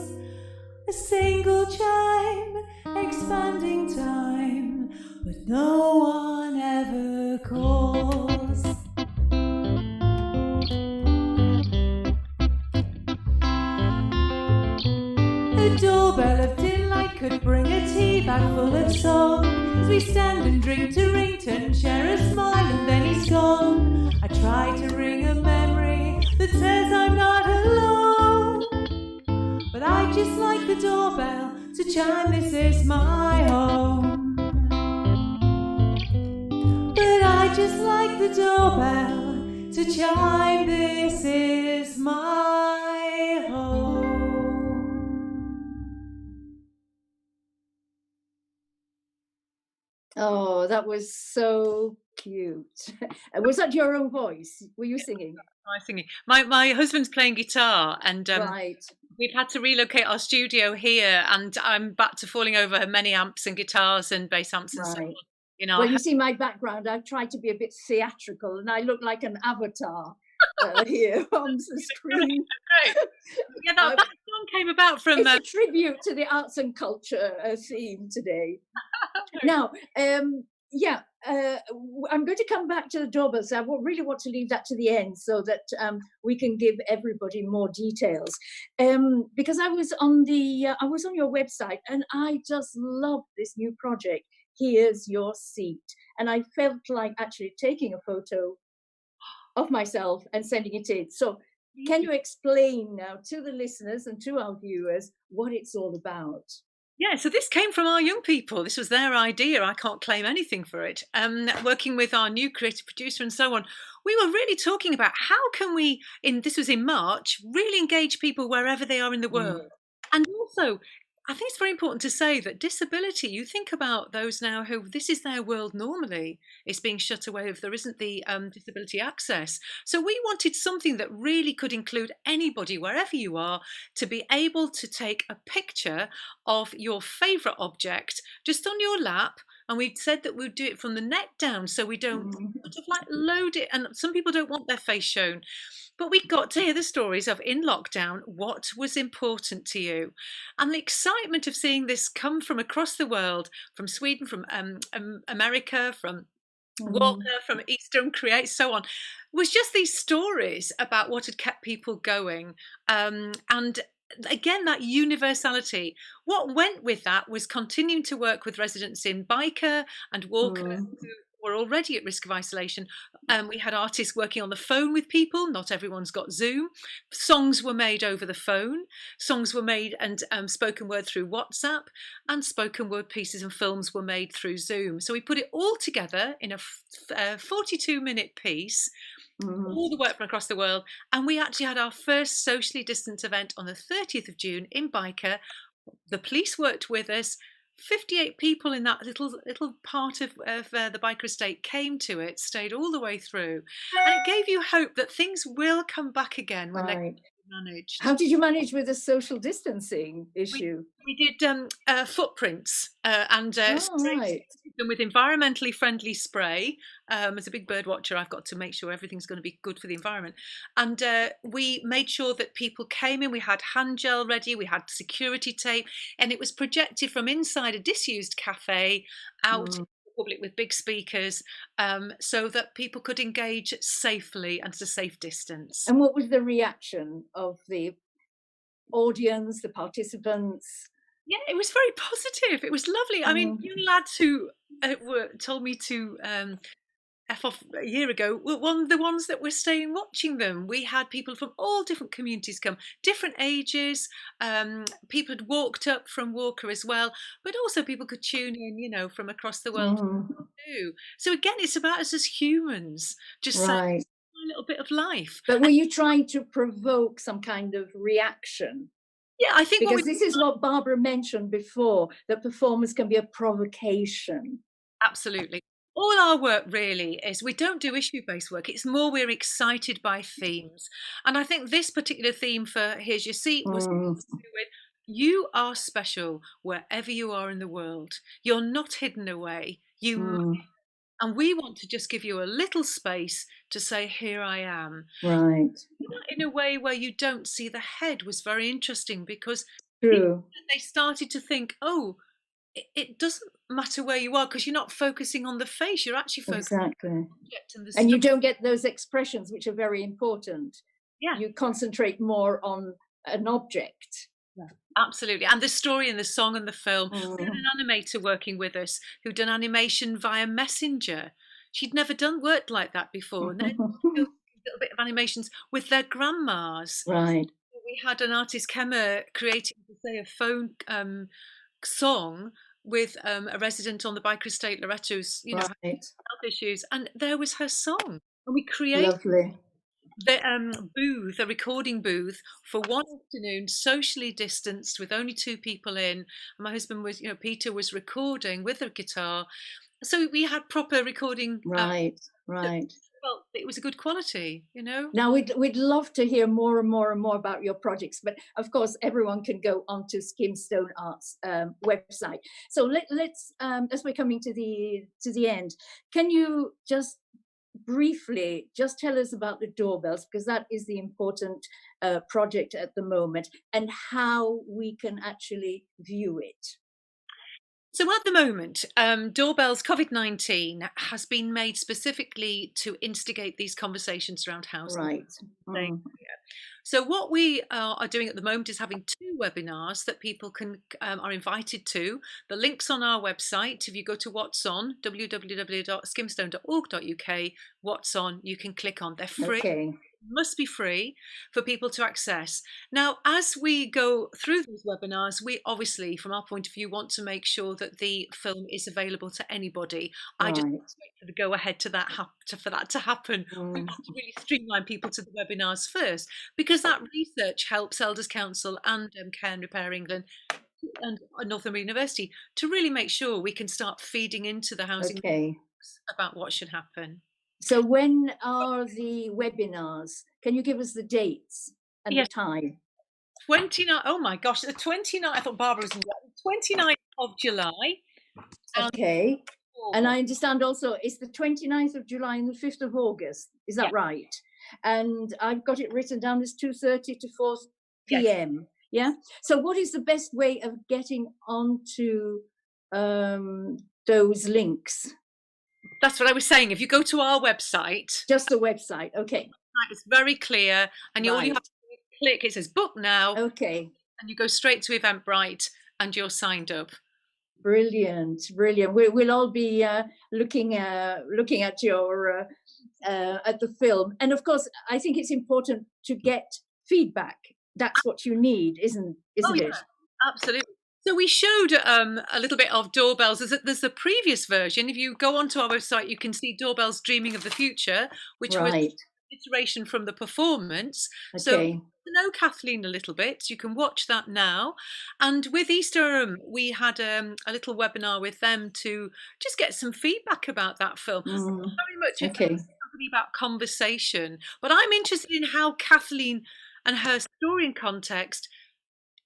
A single chime, expanding time, but no one ever calls. The doorbell of delight could bring a tea bag full of song as we stand and drink to Rington, share a smile, and then he's gone. I try to ring a memory that says I'm not alone, but I just like the doorbell to chime, this is my home. But I just like the doorbell to chime, this is my home. Oh, that was so cute. Was that your own voice? Were you singing? I'm singing. My husband's playing guitar, and Right. we've had to relocate our studio here, and I'm back to falling over many amps and guitars and bass amps and so on. Right. in our Well, you see my background, I've tried to be a bit theatrical and I look like an avatar here on the screen. Great. Yeah, that song came about from. It's a tribute to the arts and culture theme today. Now, yeah, I'm going to come back to the doorbells. I really want to leave that to the end so that we can give everybody more details. Because I was on your website and I just love this new project. Here's Your Seat, and I felt like actually taking a photo of myself and sending it in. So, can you explain now to the listeners and to our viewers what it's all about? Yeah, so this came from our young people. This was their idea. I can't claim anything for it. Working with our new creative producer and so on, we were really talking about how can we, this was in March, really engage people wherever they are in the world. And also, I think it's very important to say that disability, you think about those now who this is their world normally, it's being shut away if there isn't the disability access. So we wanted something that really could include anybody, wherever you are, to be able to take a picture of your favourite object just on your lap. And we said that we'd do it from the neck down so we don't sort of like load it. And some people don't want their face shown. But we got to hear the stories of in lockdown, what was important to you. And the excitement of seeing this come from across the world, from Sweden, from America, from Walker, from Eastern Create, so on, was just these stories about what had kept people going. And again, that universality. What went with that was continuing to work with residents in Byker and Walker who were already at risk of isolation. We had artists working on the phone with people. Not everyone's got Zoom. Songs were made over the phone. Songs were made and spoken word through WhatsApp, and spoken word pieces and films were made through Zoom. So we put it all together in a 42-minute piece, all the work from across the world. And we actually had our first socially distant event on the 30th of June in Byker. The police worked with us. 58 people in that little part of the Byker estate came to it, stayed all the way through, and it gave you hope that things will come back again when they're managed. How did you manage with the social distancing issue? We did footprints and sprayed them with environmentally friendly spray. As a big bird watcher, I've got to make sure everything's going to be good for the environment. And we made sure that people came in. We had hand gel ready. We had security tape. And it was projected from inside a disused cafe out in the public with big speakers so that people could engage safely and at a safe distance. And what was the reaction of the audience, the participants? Yeah, it was very positive. It was lovely. I mean, you lads who told me to F off a year ago were one of the ones that were staying watching them. We had people from all different communities come, different ages. People had walked up from Walker as well, but also people could tune in, from across the world too. So again, it's about us as humans, just saying a little bit of life. But were you trying to provoke some kind of reaction? Yeah, I think because this is what Barbara mentioned before, that performance can be a provocation. Absolutely. All our work really is, we don't do issue-based work. It's more we're excited by themes. And I think this particular theme for Here's Your Seat was to do with, you are special wherever you are in the world. You're not hidden away. And we want to just give you a little space to say, here I am. Right. In a way where you don't see the head was very interesting, because they started to think, it doesn't matter where you are because you're not focusing on the face. You're actually focusing on the object. And you don't get those expressions, which are very important. Yeah. You concentrate more on an object. Yeah. Absolutely. And the story and the song and the film. We had an animator working with us who'd done animation via Messenger. She'd never worked like that before. And then a little bit of animations with their grandmas. Right. We had an artist, Kemmer, creating, a phone song with a resident on the Byker estate, Loretta, who's, health issues. And there was her song. And we created the recording booth for one afternoon, socially distanced with only 2 people in. And my husband was, Peter was recording with a guitar. So we had proper recording. Right. felt it was a good quality, you know. Now we'd love to hear more and more and more about your projects, but of course everyone can go onto Skimstone Arts website. So let's as we're coming to the end, can you just briefly just tell us about the doorbells, because that is the important project at the moment, and how we can actually view it. So at the moment, Doorbells COVID-19 has been made specifically to instigate these conversations around housing. Right. So what we are doing at the moment is having 2 webinars that people are invited to. The link's on our website. If you go to What's On, www.skimstone.org.uk, What's On, you can click on. They're free. Okay. Must be free for people to access. Now, as we go through these webinars, we obviously, from our point of view, want to make sure that the film is available to anybody. I just want to wait for the go ahead for that to happen. We want to really streamline people to the webinars first, because that research helps Elders Council and Care and Repair England and Northumberland University to really make sure we can start feeding into the housing about what should happen. So when are the webinars? Can you give us the dates and the time? 29. Oh my gosh, the 29th. I thought Barbara was in the 29th of July. Okay. And I understand also it's the 29th of July and the 5th of August. Is that right? And I've got it written down as 2:30 to 4 p.m. Yeah. So what is the best way of getting onto those links? That's what I was saying. If you go to our website, just the website, okay, it's very clear, and all you have to do is click. It says book now. Okay, and you go straight to Eventbrite, and you're signed up. Brilliant, brilliant. We'll all be looking at your at the film, and of course, I think it's important to get feedback. That's what you need, isn't it? Absolutely. So we showed a little bit of Doorbells. There's a previous version. If you go onto our website, you can see Doorbells Dreaming of the Future, which was an iteration from the performance. Okay. So to know Kathleen a little bit, you can watch that now. And with Easter, we had a little webinar with them to just get some feedback about that film. Very much about conversation. But I'm interested in how Kathleen and her story and context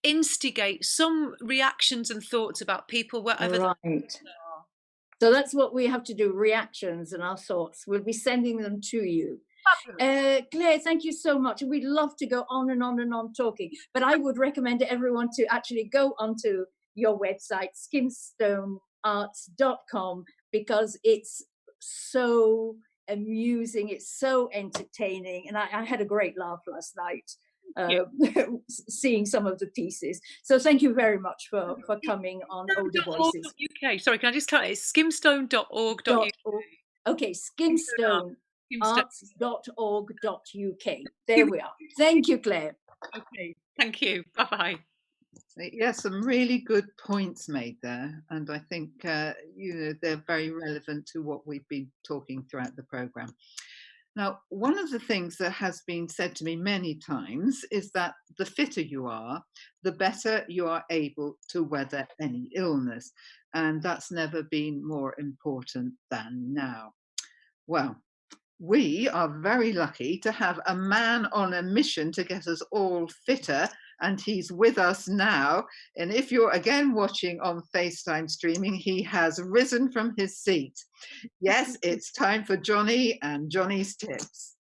instigate some reactions and thoughts about people wherever they are. So that's what we have to do, reactions and our thoughts. We'll be sending them to you. Claire, thank you so much. We'd love to go on and on and on talking, but I would recommend everyone to actually go onto your website, skimstonearts.com, because it's so amusing, it's so entertaining, and I had a great laugh last night. Seeing some of the pieces. So thank you very much for coming on Older Voices. UK. Sorry, can I just tell you? It's skimstone.org.uk. Okay, skimstonearts.org.uk. There we are. Thank you, Claire. Okay, thank you. Bye-bye. Yes, some really good points made there, and I think they're very relevant to what we've been talking throughout the programme. Now, one of the things that has been said to me many times is that the fitter you are, the better you are able to weather any illness. And that's never been more important than now. Well, we are very lucky to have a man on a mission to get us all fitter, and he's with us now. And if you're again watching on FaceTime streaming, he has risen from his seat. Yes, it's time for Johnny and Johnny's tips.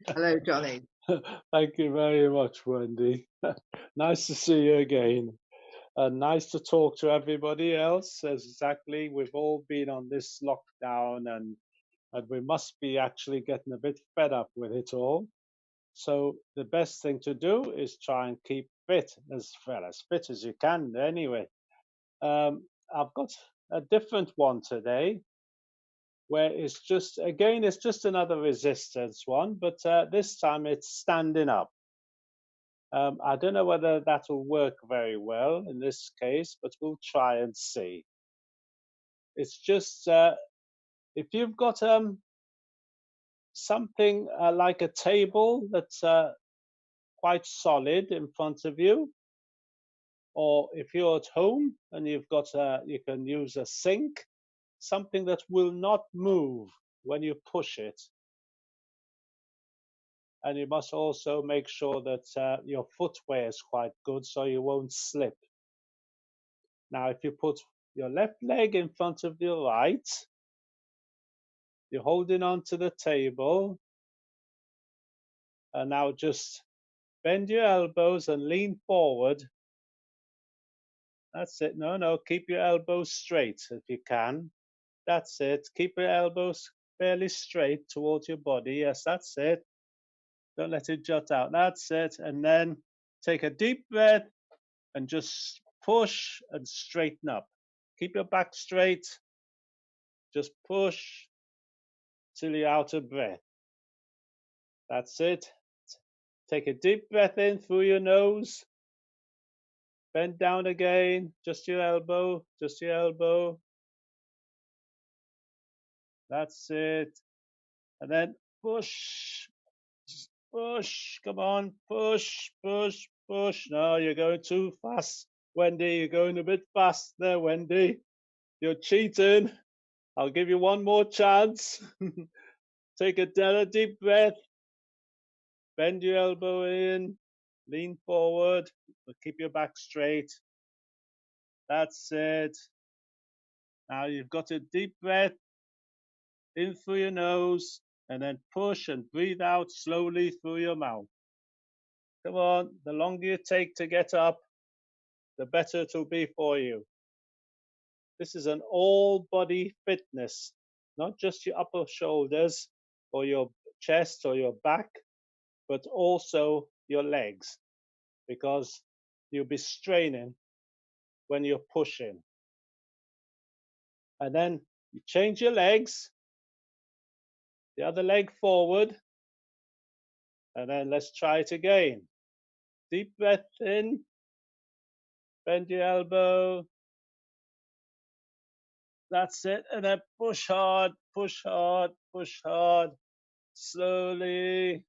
Hello, Johnny. Thank you very much, Wendy. Nice to see you again. Nice to talk to everybody else. Exactly, we've all been on this lockdown, and we must be actually getting a bit fed up with it all. So the best thing to do is try and keep fit, as fit as you can anyway. I've got a different one today, where it's just another resistance one, but this time it's standing up. I don't know whether that will work very well in this case, but we'll try and see. It's just, if you've got something like a table that's quite solid in front of you, or if you're at home and you've got you can use a sink, something that will not move when you push it. And you must also make sure that your footwear is quite good so you won't slip. Now, if you put your left leg in front of the right, you're holding on to the table. And now just bend your elbows and lean forward. That's it. No, keep your elbows straight if you can. That's it. Keep your elbows fairly straight towards your body. Yes, that's it. Don't let it jut out. That's it. And then take a deep breath and just push and straighten up. Keep your back straight. Just push till you're out of breath. That's it. Take a deep breath in through your nose. Bend down again. Just your elbow. Just your elbow. That's it. And then push. Push. Come on. Push. Push. Push. No, you're going too fast, Wendy. You're going a bit fast there, Wendy. You're cheating. I'll give you one more chance. Take a deep breath. Bend your elbow in. Lean forward. But keep your back straight. That's it. Now you've got a deep breath in through your nose and then push and breathe out slowly through your mouth. Come on. The longer you take to get up, the better it will be for you. This is an all body fitness, not just your upper shoulders or your chest or your back, but also your legs, because you'll be straining when you're pushing. And then you change your legs, the other leg forward, and then let's try it again. Deep breath in, bend your elbow. That's it. And then push hard, push hard, push hard. Slowly.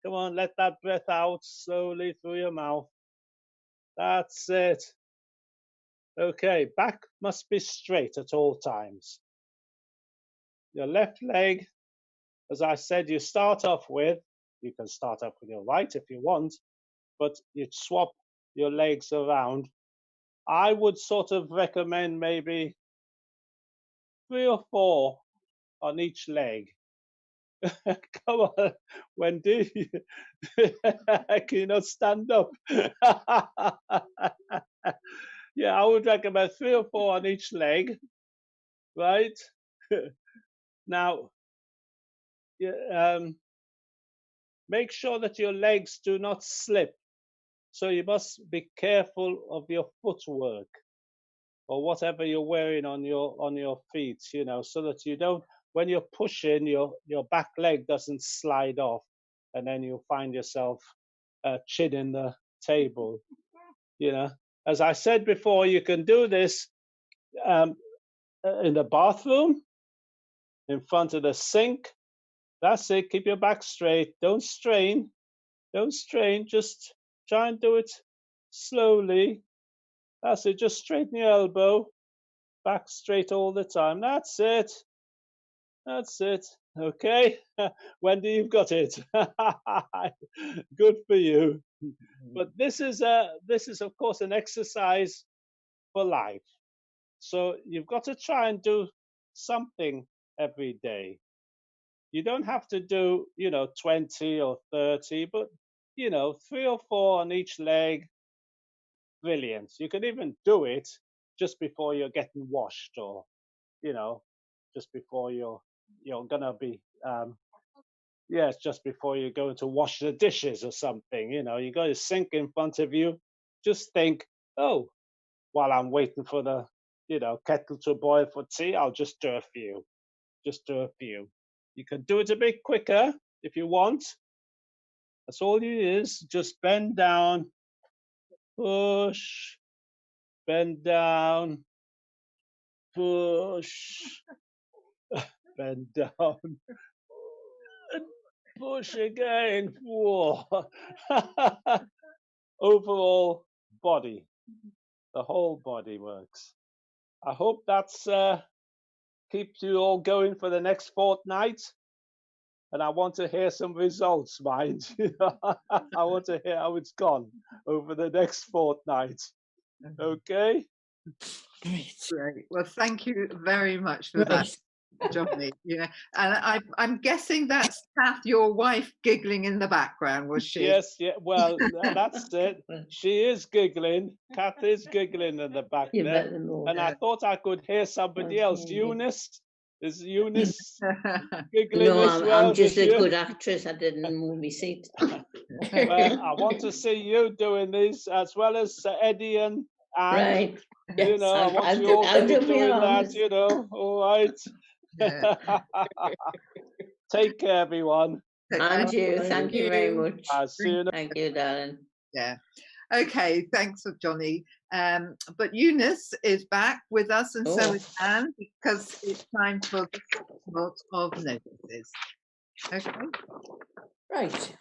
Come on, let that breath out slowly through your mouth. That's it. Okay, back must be straight at all times. Your left leg, as I said, you start off with, you can start off with your right if you want, but you swap your legs around. I would sort of recommend maybe 3 or 4 on each leg. Come on, Wendy. Can you not stand up? Yeah, I would recommend 3 or 4 on each leg, right? Now, make sure that your legs do not slip. So you must be careful of your footwork or whatever you're wearing on your feet, you know, so that you don't, when you're pushing, your back leg doesn't slide off, and then you'll find yourself chinning the table. You know, as I said before, you can do this in the bathroom, in front of the sink. That's it. Keep your back straight. Don't strain. Don't strain. Just try and do it slowly. That's it. Just straighten your elbow. Back straight all the time. That's it. That's it. Okay. Wendy, you've got it. Good for you. But this is of course an exercise for life. So you've got to try and do something every day. You don't have to do, 20 or 30, but 3 or 4 on each leg. Brilliant. You can even do it just before you're getting washed, or just before you're gonna be yes, just before you're going to wash the dishes or something. You got a sink in front of you. Just think, oh, while I'm waiting for the kettle to boil for tea, I'll just do a few. Just do a few. You can do it a bit quicker if you want. That's all you is. Just bend down, push, bend down, push, bend down, and push again. Whoa. Overall body, the whole body works. I hope that's keeps you all going for the next fortnight. and I want to hear some results, mind. I want to hear how it's gone over the next fortnight. Okay? Great. Well, thank you very much for that, Johnny. And I'm guessing that's Kath, your wife, giggling in the background, was she? Yes, yeah. Well, that's it. She is giggling. Kath is giggling in the back there. And I thought I could hear somebody else. Eunice? Is Eunice giggling No, as well? I'm just a good actress. I didn't move my seat. Well, I want to see you doing these as well as Eddie and Anne. Right. You know, I want you all to be doing that, you know. All right. Take care, everyone. And you. Thank you very much. I'll see you. Thank you, darling. Yeah. Okay, thanks, Johnny. But Eunice is back with us, and so is Anne, because it's time for the lot of notices. Okay. Right.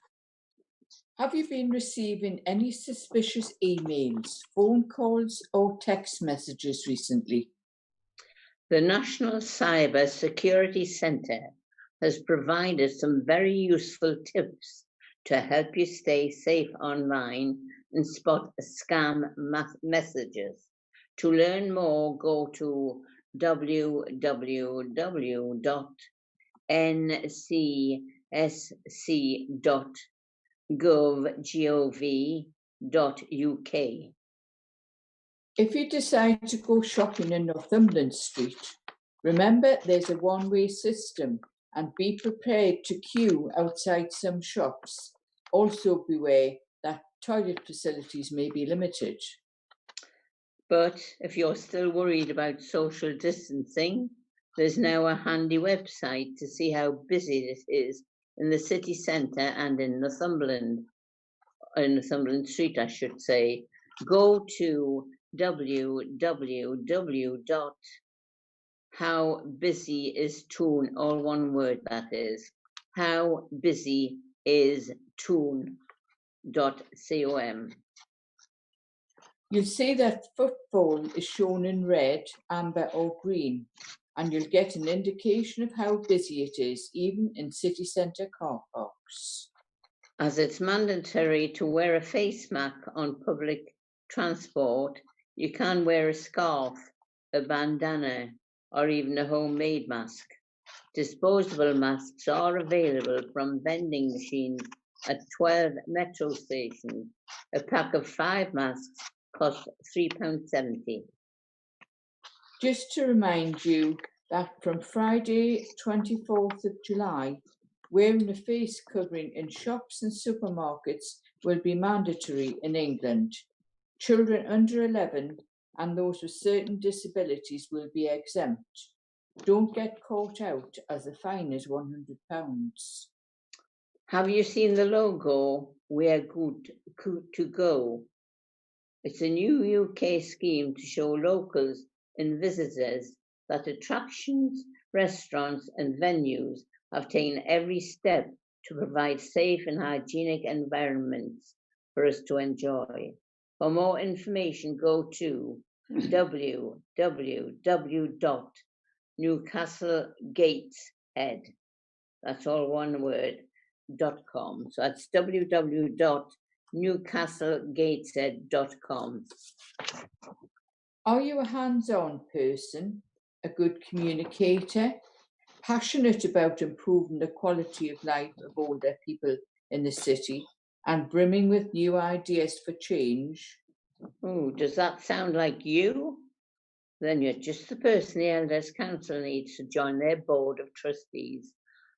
Have you been receiving any suspicious emails, phone calls, or text messages recently? The National Cyber Security Centre has provided some very useful tips to help you stay safe online and spot scam messages. To learn more, go to www.ncc.gov.uk. If you decide to go shopping in Northumberland Street, remember there's a one-way system and be prepared to queue outside some shops. Also beware that toilet facilities may be limited. But if you're still worried about social distancing, there's now a handy website to see how busy it is in the city centre and in Northumberland Street, I should say. Go to www.howbusyistune, all one word that is, howbusyistune.com. You'll see that footfall is shown in red, amber or green, and you'll get an indication of how busy it is, even in city centre car parks. As it's mandatory to wear a face mask on public transport, you can wear a scarf, a bandana, or even a homemade mask. Disposable masks are available from vending machines at 12 metro stations. A pack of 5 masks costs £3.70. Just to remind you that from Friday 24th of July, wearing a face covering in shops and supermarkets will be mandatory in England. Children under 11 and those with certain disabilities will be exempt. Don't get caught out, as the fine is £100. Have you seen the logo, We're Good to Go? It's a new UK scheme to show locals and visitors that attractions, restaurants and venues have taken every step to provide safe and hygienic environments for us to enjoy. For more information, go to www.newcastlegateshead, that's all one word, .com. So that's www.newcastlegateshead.com. Are you a hands-on person, a good communicator, passionate about improving the quality of life of older people in the city, and brimming with new ideas for change? Oh, does that sound like you? Then you're just the person the Elders Council needs to join their board of trustees.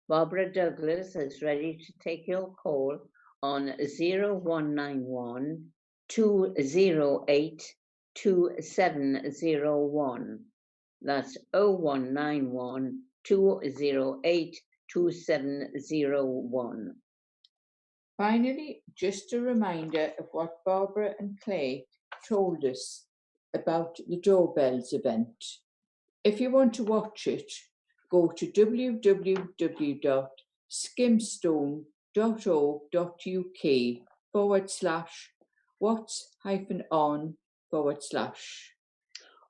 Barbara Douglas is ready to take your call on 0191 208 2701. That's 0191 208 2701. Finally, just a reminder of what Barbara and Claire told us about the Doorbells event. If you want to watch it, go to www.skimstone.org.uk/what's-on/.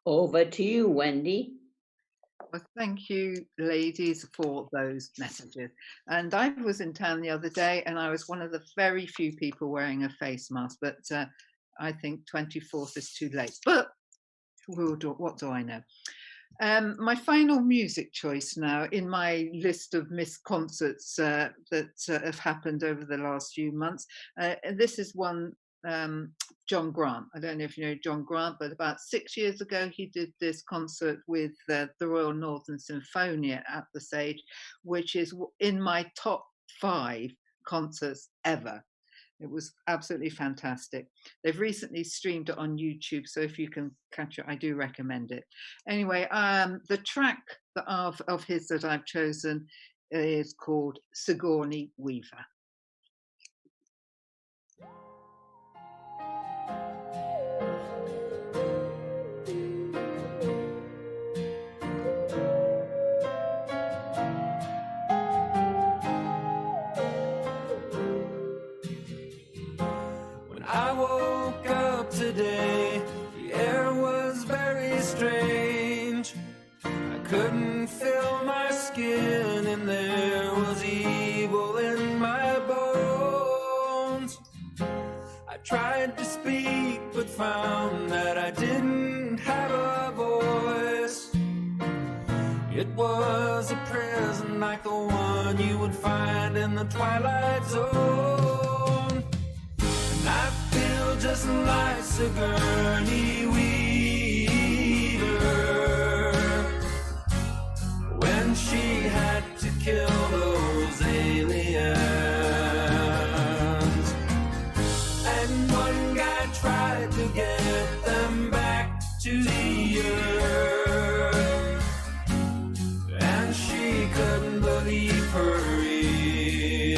Over to you, Wendy. Well, thank you, ladies, for those messages. And I was in town the other day, and I was one of the very few people wearing a face mask. But I think 24th is too late. But what do I know? My final music choice now in my list of missed concerts that have happened over the last few months. This is one, John Grant. I don't know if you know John Grant, but about 6 years ago, he did this concert with the Royal Northern Sinfonia at the Sage, which is in my top 5 concerts ever. It was absolutely fantastic. They've recently streamed it on YouTube, so if you can catch it, I do recommend it. Anyway, the track of his that I've chosen is called Sigourney Weaver. I woke up today, the air was very strange. I couldn't feel my skin and there was evil in my bones. I tried to speak but found that I didn't have a voice. It was a prison like the one you would find in the Twilight Zone. And I feel just like Sigourney Weaver when she had to kill those aliens. And one guy tried to get them back to the earth, and she couldn't believe her ears.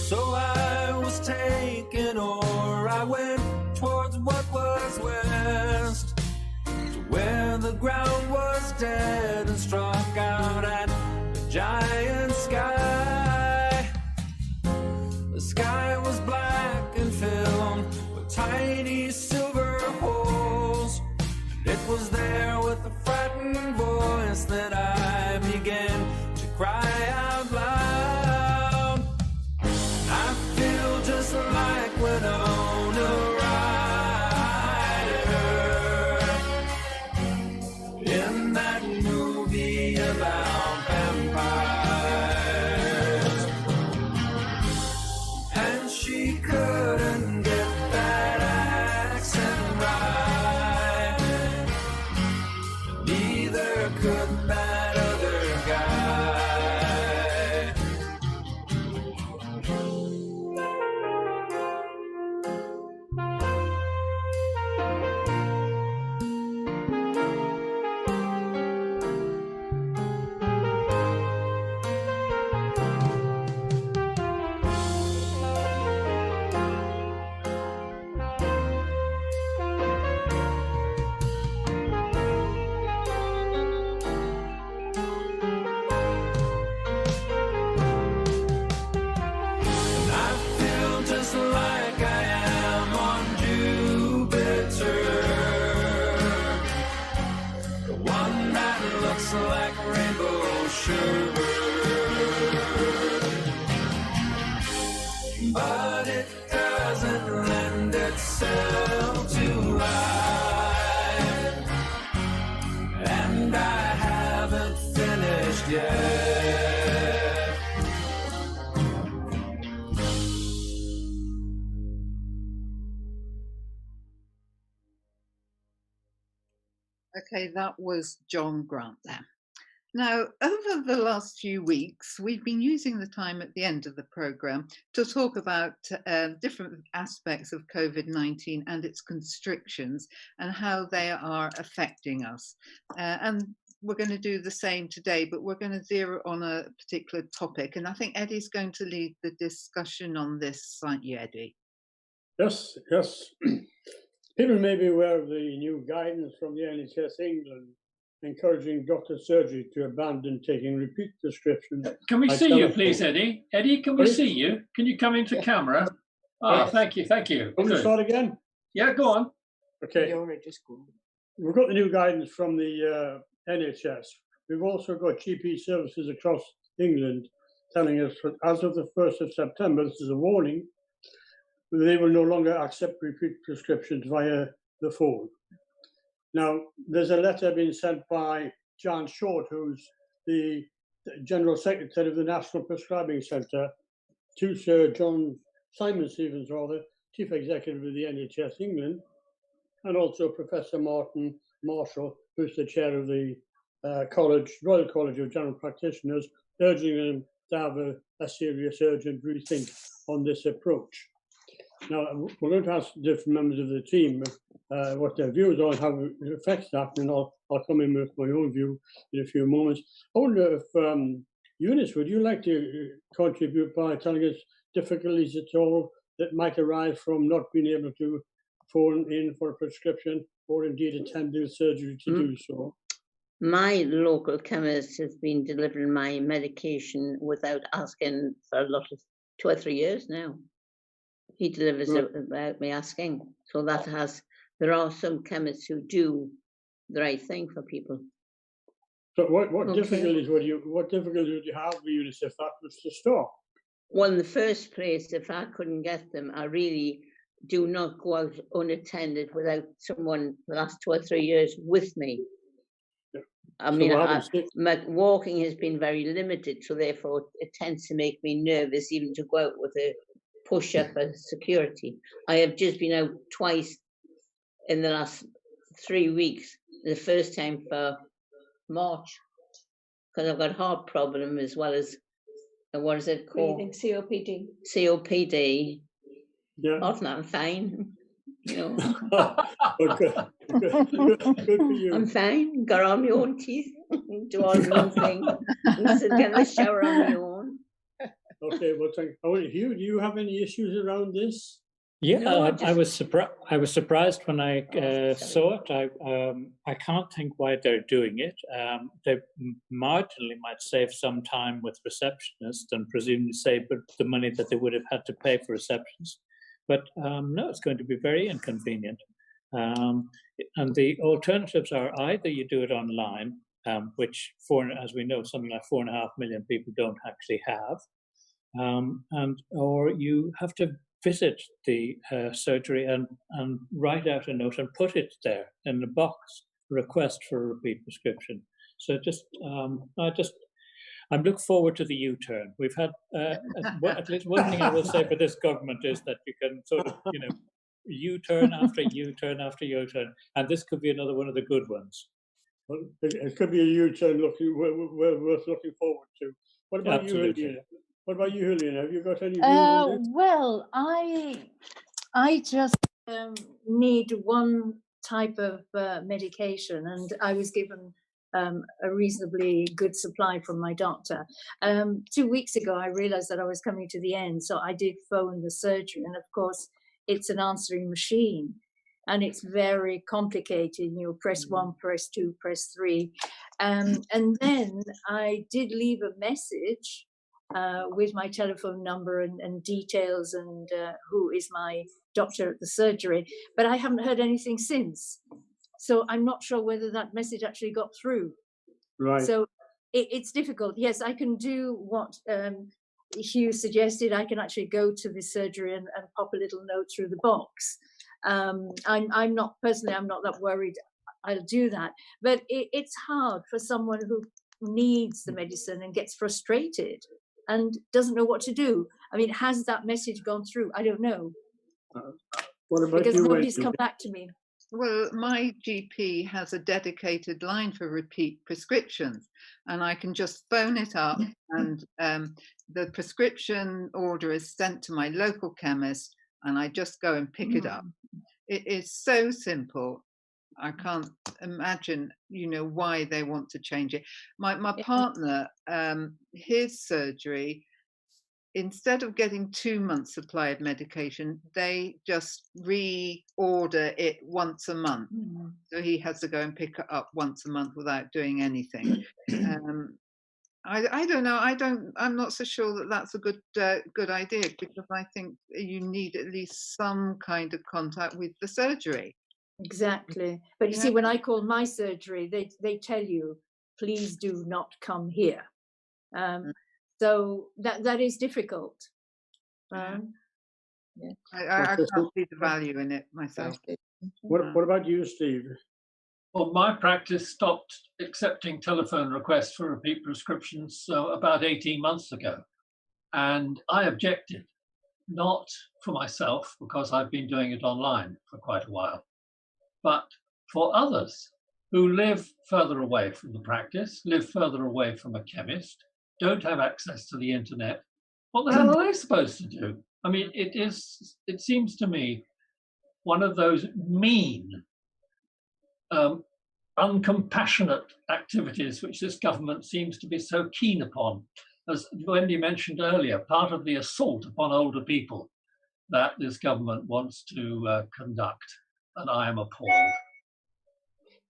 So I was taken, or I went towards what was west, to where the ground was dead, and struck out at the giant sky. The sky was black and filled with tiny silver holes, and it was there with a frightened voice that I began to cry out loud. I feel just like Winona Ryder in that movie about vampires. And she couldn't get that accent right, neither could that other guy. And I feel just like I am on Jupiter, the one that looks like rainbow sherbet, but it doesn't lend itself to life, and I haven't finished yet. Okay, that was John Grant there. Now, over the last few weeks, we've been using the time at the end of the programme to talk about different aspects of COVID-19 and its constrictions and how they are affecting us. And we're going to do the same today, but we're going to zero on a particular topic. And I think Eddie's going to lead the discussion on this, aren't you, Eddie? Yes, yes. People may be aware of the new guidance from the NHS England encouraging doctor surgery to abandon taking repeat prescriptions. Can we by see you, telephone. please, Eddie? Eddie, can we Sorry? see you? Can you come into camera? Oh, Yes. thank you, thank you. Want me to Good. start again? Yeah, go on. Okay. You're just going. we've got the new guidance from the NHS. We've also got GP services across England telling us that as of the 1st of September, this is a warning, they will no longer accept repeat prescriptions via the phone. Now, there's a letter being sent by Jan Short, who's the General Secretary of the National Prescribing Centre, to Sir Simon Stevens, Chief Executive of the NHS England, and also Professor Martin Marshall, who's the chair of the Royal College of General Practitioners, urging them to have a serious, urgent rethink on this approach. Now, we're going to ask different members of the team what their views are and how it affects that, and I'll come in with my own view in a few moments. I wonder if, Eunice, would you like to contribute by telling us difficulties at all that might arise from not being able to phone in for a prescription or indeed attend the surgery to do so? My local chemist has been delivering my medication without asking for a lot of 2 or 3 years now. He delivers it without me asking. So there are some chemists who do the right thing for people. So what difficulties would you have with Eunice if that was to stop? Well, in the first place, if I couldn't get them, I really do not go out unattended without someone the last 2 or 3 years with me. I mean, my walking has been very limited, so therefore it tends to make me nervous even to go out with a push-up as security. I have just been out twice in the last 3 weeks. The first time for March, because I've got heart problem as well as, what is it called? Breathing, COPD. COPD. Yeah. Other than that, I'm fine. You know. Good for you. I'm fine. Got all my own teeth. Do all my own thing. Sit in the shower on my own. Okay, well, thank you. Hugh, do you have any issues around this? Yeah, No, I was surprised when I saw it. I can't think why they're doing it. They marginally might save some time with receptionists and presumably save the money that they would have had to pay for receptions. But no, it's going to be very inconvenient. And the alternatives are either you do it online, which as we know, something like 4.5 million people don't actually have, or you have to visit the surgery and write out a note and put it there in the box, request for a repeat prescription. So I'm looking forward to the U-turn. We've had at least one thing I will say for this government is that you can sort of, U-turn after U-turn after U-turn, and this could be another one of the good ones. Well, it could be a U-turn we're worth looking forward to. What about you, Julian? What about you, Julian? Have you got any views on this? Well, I just need one type of medication, and I was given a reasonably good supply from my doctor. 2 weeks ago, I realized that I was coming to the end, so I did phone the surgery, and of course, it's an answering machine, and it's very complicated. You press 1, press 2, press 3, and then I did leave a message with my telephone number and details and who is my doctor at the surgery, but I haven't heard anything since. So I'm not sure whether that message actually got through. Right. So it's difficult. Yes, I can do what Hugh suggested. I can actually go to the surgery and pop a little note through the box. I'm not that worried. I'll do that. But it's hard for someone who needs the medicine and gets frustrated and doesn't know what to do. I mean, has that message gone through? I don't know. What about because you, nobody's Rachel? come back to me. Well, my GP has a dedicated line for repeat prescriptions, and I can just phone it up and the prescription order is sent to my local chemist and I just go and pick it up. It is so simple. I can't imagine, why they want to change it. My partner, his surgery, instead of getting 2 months supply of medication, they just reorder it once a month. So he has to go and pick it up once a month without doing anything. I don't know. I'm not so sure that that's a good idea, because I think you need at least some kind of contact with the surgery. Exactly. But you see, when I call my surgery, they tell you, please do not come here. So that is difficult. I can't see the value in it myself. What about you, Steve? Well, my practice stopped accepting telephone requests for repeat prescriptions about 18 months ago. And I objected, not for myself, because I've been doing it online for quite a while, but for others who live further away from the practice, live further away from a chemist, don't have access to the internet. What the hell are they supposed to do? I mean, it seems to me one of those mean, uncompassionate activities which this government seems to be so keen upon. As Wendy mentioned earlier, part of the assault upon older people that this government wants to conduct, and I am appalled.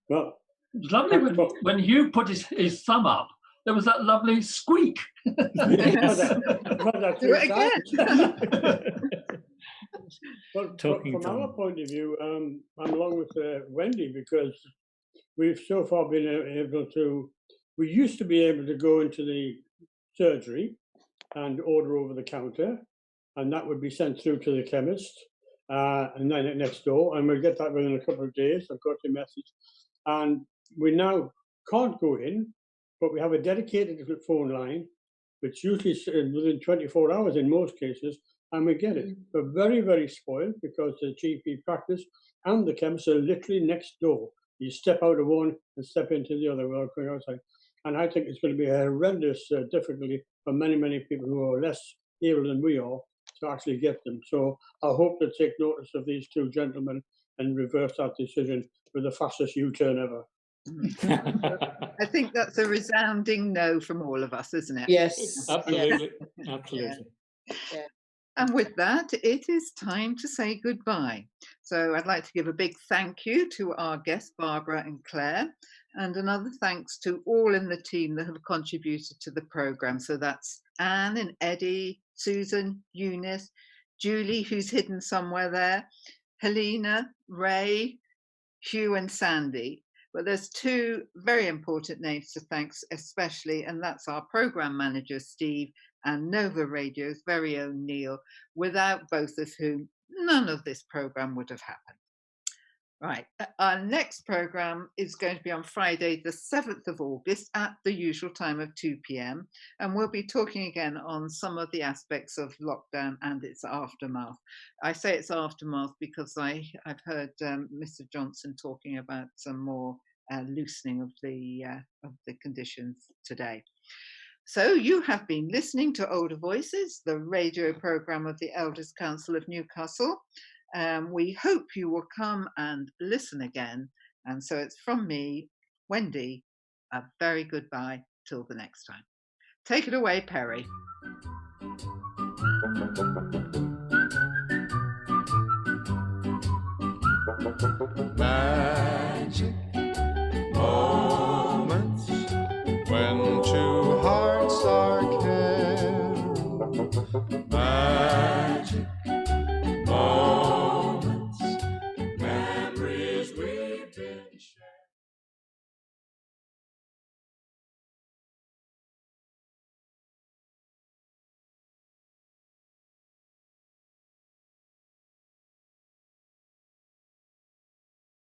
Well, it was lovely when Hugh put his thumb up, there was that lovely squeak. Do it again. But from our point of view, I'm along with Wendy, because we've so far been able to, we used to be able to go into the surgery and order over the counter, and that would be sent through to the chemist, and then next door, and we'll get that within a couple of days. I've got your message. And we now can't go in, but we have a dedicated phone line, which usually is within 24 hours in most cases, and we get it. We're very, very spoiled because the GP practice and the chemist are literally next door. You step out of one and step into the other without going outside. And I think it's going to be a horrendous difficulty for many, many people who are less able than we are to actually get them. So I hope to take notice of these two gentlemen and reverse that decision with the fastest U-turn ever. I think that's a resounding no from all of us, isn't it? Yes. Absolutely. Absolutely. Yeah. And with that, it is time to say goodbye. So I'd like to give a big thank you to our guests, Barbara and Claire, and another thanks to all in the team that have contributed to the programme. So that's Anne and Eddie, Susan, Eunice, Julie, who's hidden somewhere there, Helena, Ray, Hugh and Sandy. But there's two very important names to thank especially, and that's our programme manager, Steve, and Nova Radio's very own Neil, without both of whom none of this programme would have happened. Right, our next programme is going to be on Friday, the 7th of August at the usual time of 2 p.m. And we'll be talking again on some of the aspects of lockdown and its aftermath. I say its aftermath because I've heard Mr. Johnson talking about some more loosening of the conditions today. So you have been listening to Older Voices, the radio programme of the Elders Council of Newcastle. We hope you will come and listen again. And so it's from me, Wendy, a very goodbye till the next time. Take it away, Perry. Magic. Oh.